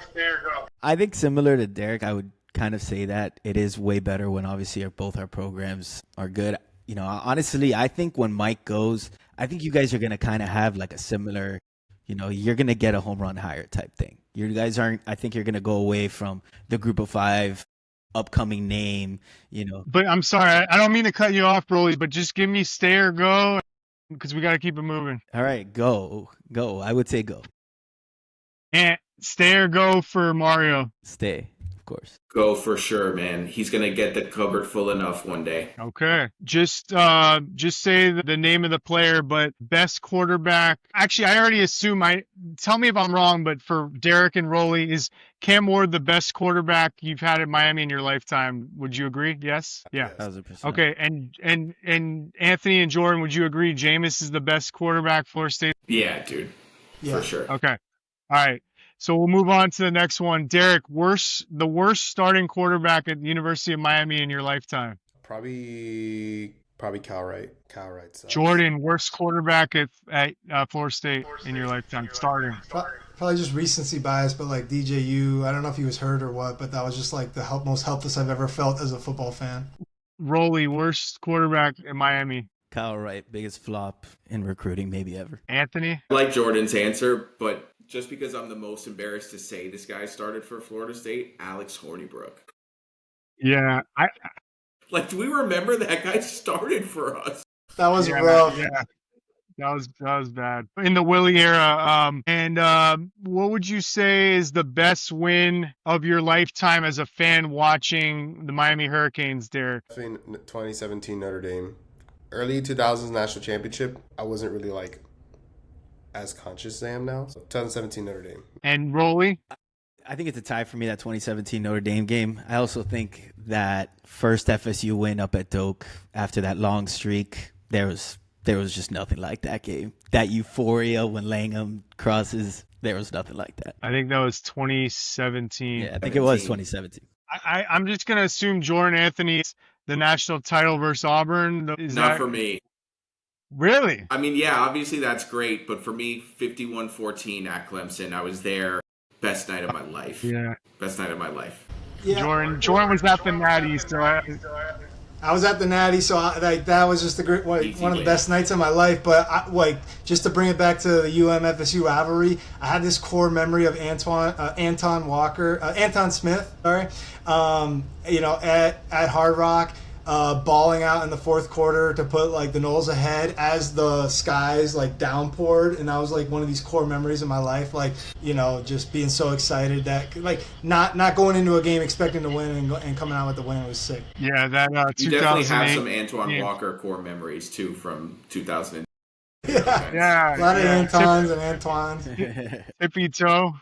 I think similar to Derek, I would kind of say that it is way better when obviously both our programs are good. Honestly, I think when Mike goes, I think you guys are gonna kind of have like a similar, you're gonna get a home run hire type thing. You guys aren't. I think you're gonna go away from the group of five upcoming name. But I'm sorry, I don't mean to cut you off, Rolly, but just give me stay or go because we got to keep it moving. All right, go, go. I would say go, And stay or go for Mario. stay, of course. Go for sure, man. He's gonna get the cupboard full enough one day. Okay. Just say the name of the player, but best quarterback. Actually, I already assume I tell me if I'm wrong, but for Derek and Rolly, is Cam Ward the best quarterback you've had at Miami in your lifetime? Would you agree? Yes? Yeah. Yes. 1,000%. Okay. And Anthony and Jordan, would you agree Jameis is the best quarterback Florida State? Yeah, dude, Yeah, for sure. Okay. All right. So we'll move on to the next one. Derek, the worst starting quarterback at the University of Miami in your lifetime. Probably Cal Wright. Cal Wright sucks. Jordan, worst quarterback at Florida State in your lifetime starting. probably just recency bias, but like DJU, I don't know if he was hurt or what, but that was just like the most helpless I've ever felt as a football fan. Rolly, worst quarterback in Miami. Kyle Wright, biggest flop in recruiting maybe ever. Anthony? I like Jordan's answer, but just because I'm the most embarrassed to say this guy started for Florida State, Alex Hornibrook. Yeah. Like, do we remember that guy started for us? That was Yeah, rough. yeah. That was bad. In the Willie era. What would you say is the best win of your lifetime as a fan watching the Miami Hurricanes, Derek? In 2017 Notre Dame. Early 2000s national championship, I wasn't really like as conscious as I am now. So 2017 Notre Dame. And Rolly? I think it's a tie for me, that 2017 Notre Dame game. I also think that first FSU win up at Doak after that long streak, there was just nothing like that game. That euphoria when Langham crosses, there was nothing like that. I think that was 2017. Yeah, I think it was 2017. I'm just going to assume Jordan Anthony's the national title versus Auburn. Is Not that for me. Really? I mean, yeah, obviously that's great, but for me, 51-14 at Clemson, I was there. Best night of my life. Yeah. Best night of my life. Yeah. Jordan was at the Natty, so I was at the Natty, so like that was just Easy one of the win. best nights of my life. But like just to bring it back to the FSU rivalry, I had this core memory of Anton Smith, sorry, at Hard Rock, balling out in the fourth quarter to put like the Noles ahead as the skies like downpoured, and that was like one of these core memories of my life. Like just being so excited that like not going into a game expecting to win and coming out with the win was sick. yeah, that You definitely have 2008. some Antoine Yeah. Walker core memories too from 2000. Yeah, Yeah, a lot of yeah. Antons and Antoines. Tippy toe,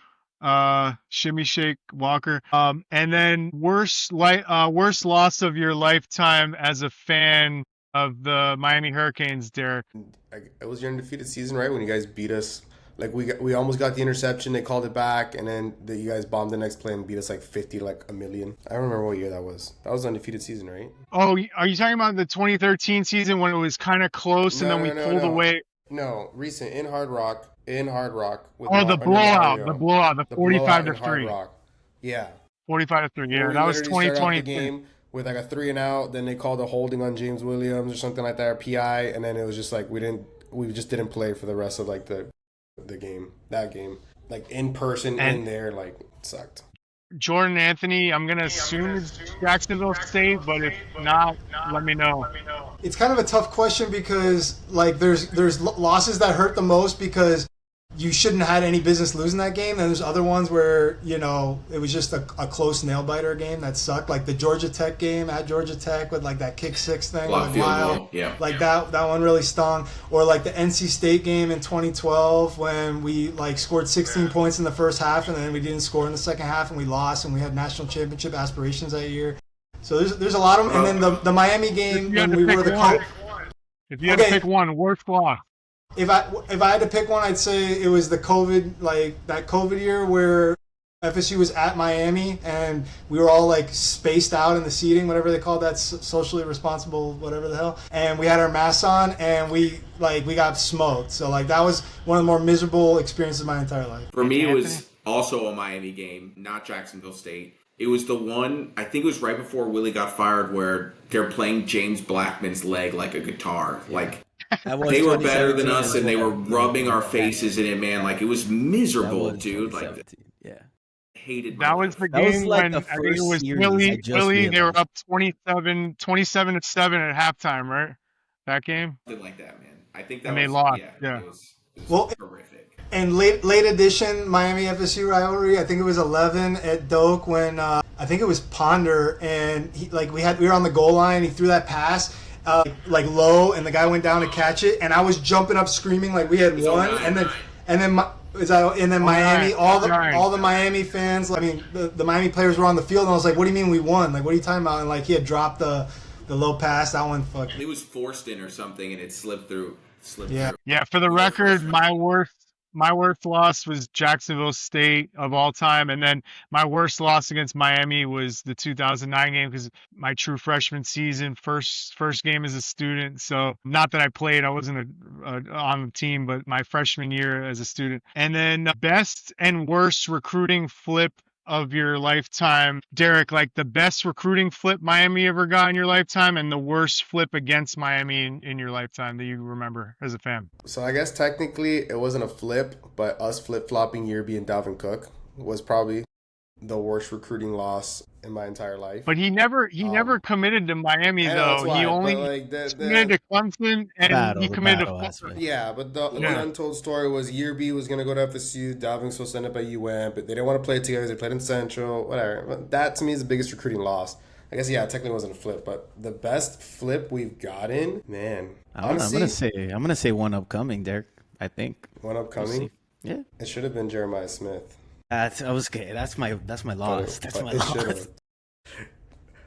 shimmy shake Walker. And then worst loss of your lifetime as a fan of the Miami Hurricanes, Derek. It was your undefeated season, right? When you guys beat us. Like, we almost got the interception. They called it back, and then you guys bombed the next play and beat us like 50, like a million. I don't remember what year that was. That was the undefeated season, right? Oh, are you talking about the 2013 season when it was kind of close and then we pulled away? No, recent in Hard Rock. With Oh, the blowout, the The 45 to blowout in Hard 3. Rock. Yeah. 45 to 3. Yeah, Where we that was literally started off 2020. the game with like a 3 and out. Then they called a holding on James Williams or something like that, or PI, and then it was just like we just didn't play for the rest of like the game, that game, like in person And- in there, like sucked. Jordan Anthony, I'm gonna assume it's Jacksonville State, but if not, let me know. It's kind of a tough question because like there's losses that hurt the most because you shouldn't have had any business losing that game, and there's other ones where it was just a close nail biter game that sucked, like the Georgia Tech game at Georgia Tech with like that kick six thing Block with field Lyle. goal, yeah. Like that one really stung. Or like the NC State game in 2012 when we like scored 16 points in the first half and then we didn't score in the second half and we lost and we had national championship aspirations that year. So there's a lot of them. And then the Miami game You had when to we pick were the one. If you had Okay. to pick one, worst loss. If I had to pick one, I'd say it was the COVID year where FSU was at Miami and we were all like spaced out in the seating, whatever they call that, socially responsible, whatever the hell. And we had our masks on and we got smoked. So like that was one of the more miserable experiences of my entire life. For me, it Anthony? was also a Miami game, not Jacksonville State. It was the one, I think it was right before Willie got fired, where they're playing James Blackman's leg like a guitar. Like, That was they were better than 2017 us, as and they well. were rubbing our faces in it, man. Like, it was That miserable, was dude. Like, 2017. Yeah. I hated my That was life. the That was game like when the I think it first was series, I Willie. just They were realized. up 27 to 7 at halftime, right? That game. Something like that, man. I think that And was, they lost, yeah. yeah. It was Well, horrific. And late edition Miami FSU rivalry, I think it was 11 at Doak when I think it was Ponder and we were on the goal line. He threw that pass like low, and the guy went down to catch it, and I was jumping up screaming like we had won, and then Miami, all the Miami fans, the Miami players were on the field, and I was like, what do you mean we won? Like, what are you talking about? And like he had dropped the low pass, that one fucking. It was forced in or something, and it slipped through. Yeah. Yeah, for the record, my worst loss was Jacksonville State of all time, and then my worst loss against Miami was the 2009 game because my true freshman season, first game as a student. So not that I played, I wasn't on the team, but my freshman year as a student. And then best and worst recruiting flip of your lifetime, Derek, like the best recruiting flip Miami ever got in your lifetime and the worst flip against Miami in your lifetime that you remember as a fan. So I guess technically it wasn't a flip, but us flip-flopping Yerby and Dalvin Cook was probably the worst recruiting loss in my entire life. But he never committed to Miami, I know, though. that's why, He but, only like, committed to Clemson, and he committed to Florida. Yeah, but the untold story was Yerby was going to go to FSU, Dalvin was supposed to end up at UM, but they didn't want to play together. They played in Central, whatever. But that, to me, is the biggest recruiting loss. I guess, yeah, it technically wasn't a flip, but the best flip we've gotten, man. Honestly, I'm gonna say one upcoming, Derek. I think one upcoming. Yeah, It should have been Jeremiah Smith. that's okay. That's my loss. That's my It loss. should've.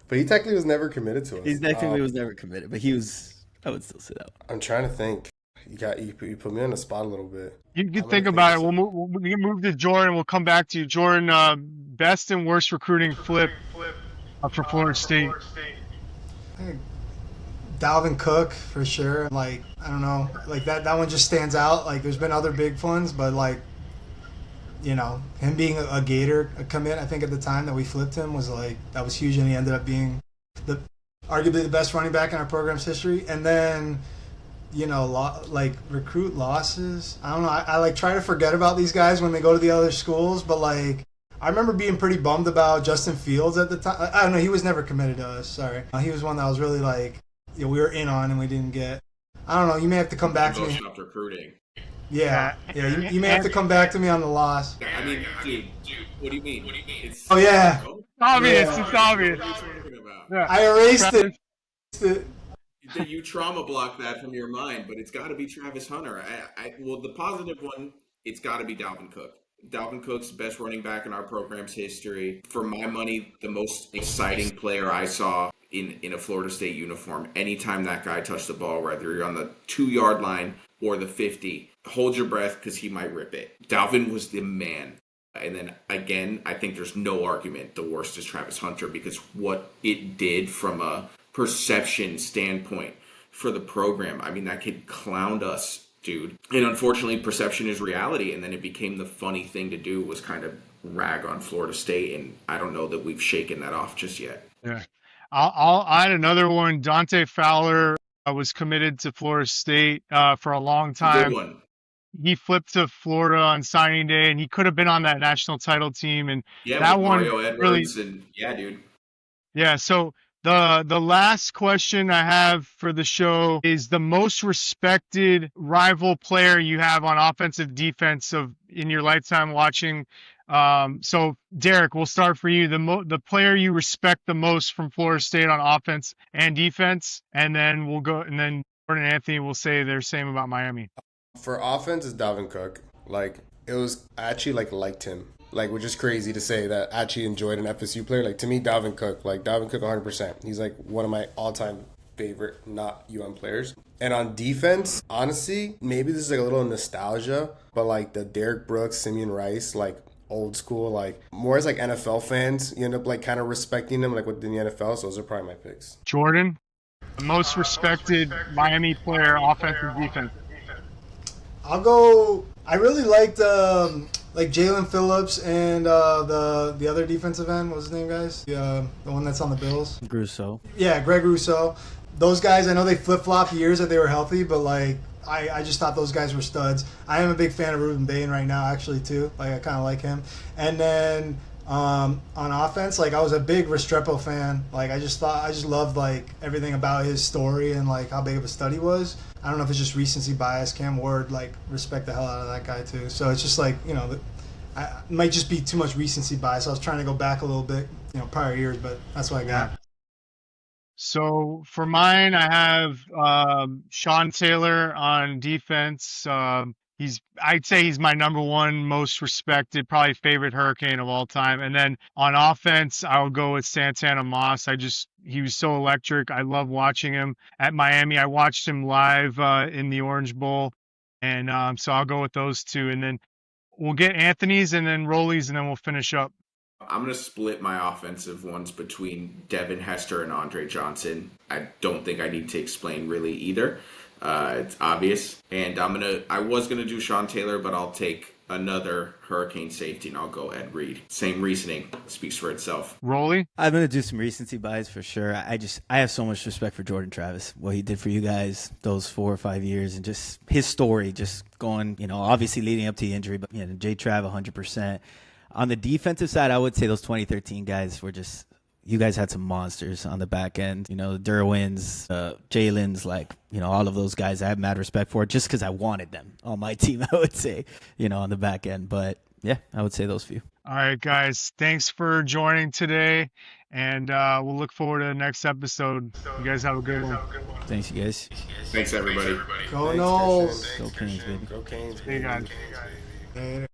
But he technically was never committed to us. He technically was never committed, but he was. I would still sit out. I'm trying to think. You put me on the spot a little bit. You can think about it. We can move to Jordan. We'll come back to you. Jordan, best and worst recruiting flip for Florida State. Dalvin Cook for sure. Like, I don't know, like that one just stands out. Like, there's been other big ones, but like, you know, him being a Gator, a commit, I think at the time that we flipped him was like, that was huge, and he ended up being the arguably the best running back in our program's history. And then, you know, like recruit losses. I don't know. I like try to forget about these guys when they go to the other schools, but like I remember being pretty bummed about Justin Fields at the time. I don't know. He was never committed to us. Sorry. He was one that I was really like, you know, we were in on and we didn't get. I don't know. You may have to come back to me. Stopped recruiting. Yeah. You may have to come back to me on the loss. I mean, dude, what do you mean? It's Oh yeah. Obvious. Yeah. It's obvious. What are you talking about? Yeah. I erased it. You trauma block that from your mind, but it's got to be Travis Hunter. Well, the positive one, it's got to be Dalvin Cook. Dalvin Cook's the best running back in our program's history. For my money, the most exciting player I saw in a Florida State uniform. Anytime that guy touched the ball, whether you're on the 2-yard line or the 50, hold your breath because he might rip it. Dalvin was the man. And then again, I think there's no argument. The worst is Travis Hunter because what it did from a perception standpoint for the program. I mean, that kid clowned us, dude. And unfortunately, perception is reality. And then it became the funny thing to do was kind of rag on Florida State. And I don't know that we've shaken that off just yet. Yeah. I'll add another one. Dante Fowler was committed to Florida State for a long time. Good one. He flipped to Florida on signing day, and he could have been on that national title team. And Yeah, that with one Mario really, Edwards and yeah, dude. yeah. So the last question I have for the show is the most respected rival player you have on offensive defense in your lifetime watching. So Derek, we'll start for you. The player you respect the most from Florida State on offense and defense, and then we'll go, and then Jordan and Anthony will say their same about Miami. For offense, it's Dalvin Cook. Like, it was, I actually liked him. Like, which is crazy to say that I actually enjoyed an FSU player. Like, to me, Dalvin Cook 100%. He's like one of my all-time favorite not UM players. And on defense, honestly, maybe this is like a little nostalgia, but like the Derek Brooks, Simeon Rice, like old school, like more as like NFL fans, you end up like kind of respecting them like within the NFL. So those are probably my picks. Jordan, the most respected Miami player, offense and defense. I'll go. I really liked like Jalen Phillips and the other defensive end. What was his name, guys? The one that's on the Bills. Grusso. Yeah, Greg Rousseau. Those guys, I know they flip-flopped years that they were healthy, but like I just thought those guys were studs. I am a big fan of Ruben Bain right now, actually, too. Like, I kind of like him. And then on offense, like, I was a big Restrepo fan. Like, I just loved like everything about his story and like how big of a stud he was. I don't know if it's just recency bias. Cam Ward, like, respect the hell out of that guy too. So it's just like, you know, it might just be too much recency bias. I was trying to go back a little bit, you know, prior years, but that's what I got. So for mine, I have Sean Taylor on defense. I'd say he's my number one most respected, probably favorite Hurricane of all time. And then on offense, I'll go with Santana Moss. He was so electric. I love watching him at Miami. I watched him live in the Orange Bowl. And so I'll go with those two. And then we'll get Anthony's and then Rolly's, and then we'll finish up. I'm going to split my offensive ones between Devin Hester and Andre Johnson. I don't think I need to explain really either. It's obvious. And I was going to do Sean Taylor, but I'll take another Hurricane safety and I'll go Ed Reed. Same reasoning. Speaks for itself. Rolly? I'm going to do some recency bias for sure. I have so much respect for Jordan Travis, what he did for you guys those 4 or 5 years, and just his story, just going, you know, obviously leading up to the injury, but, you know, J Trav 100%. On the defensive side, I would say those 2013 guys were just, you guys had some monsters on the back end. You know, Derwin's, Jalen's, like, you know, all of those guys I have mad respect for just because I wanted them on my team, I would say, you know, on the back end. But yeah, I would say those few. All right, guys. Thanks for joining today. And we'll look forward to the next episode. You guys have a good one. Thanks, you guys. Thanks, everybody. Go Noles. Go Canes, baby. Go Canes. See you guys. Later.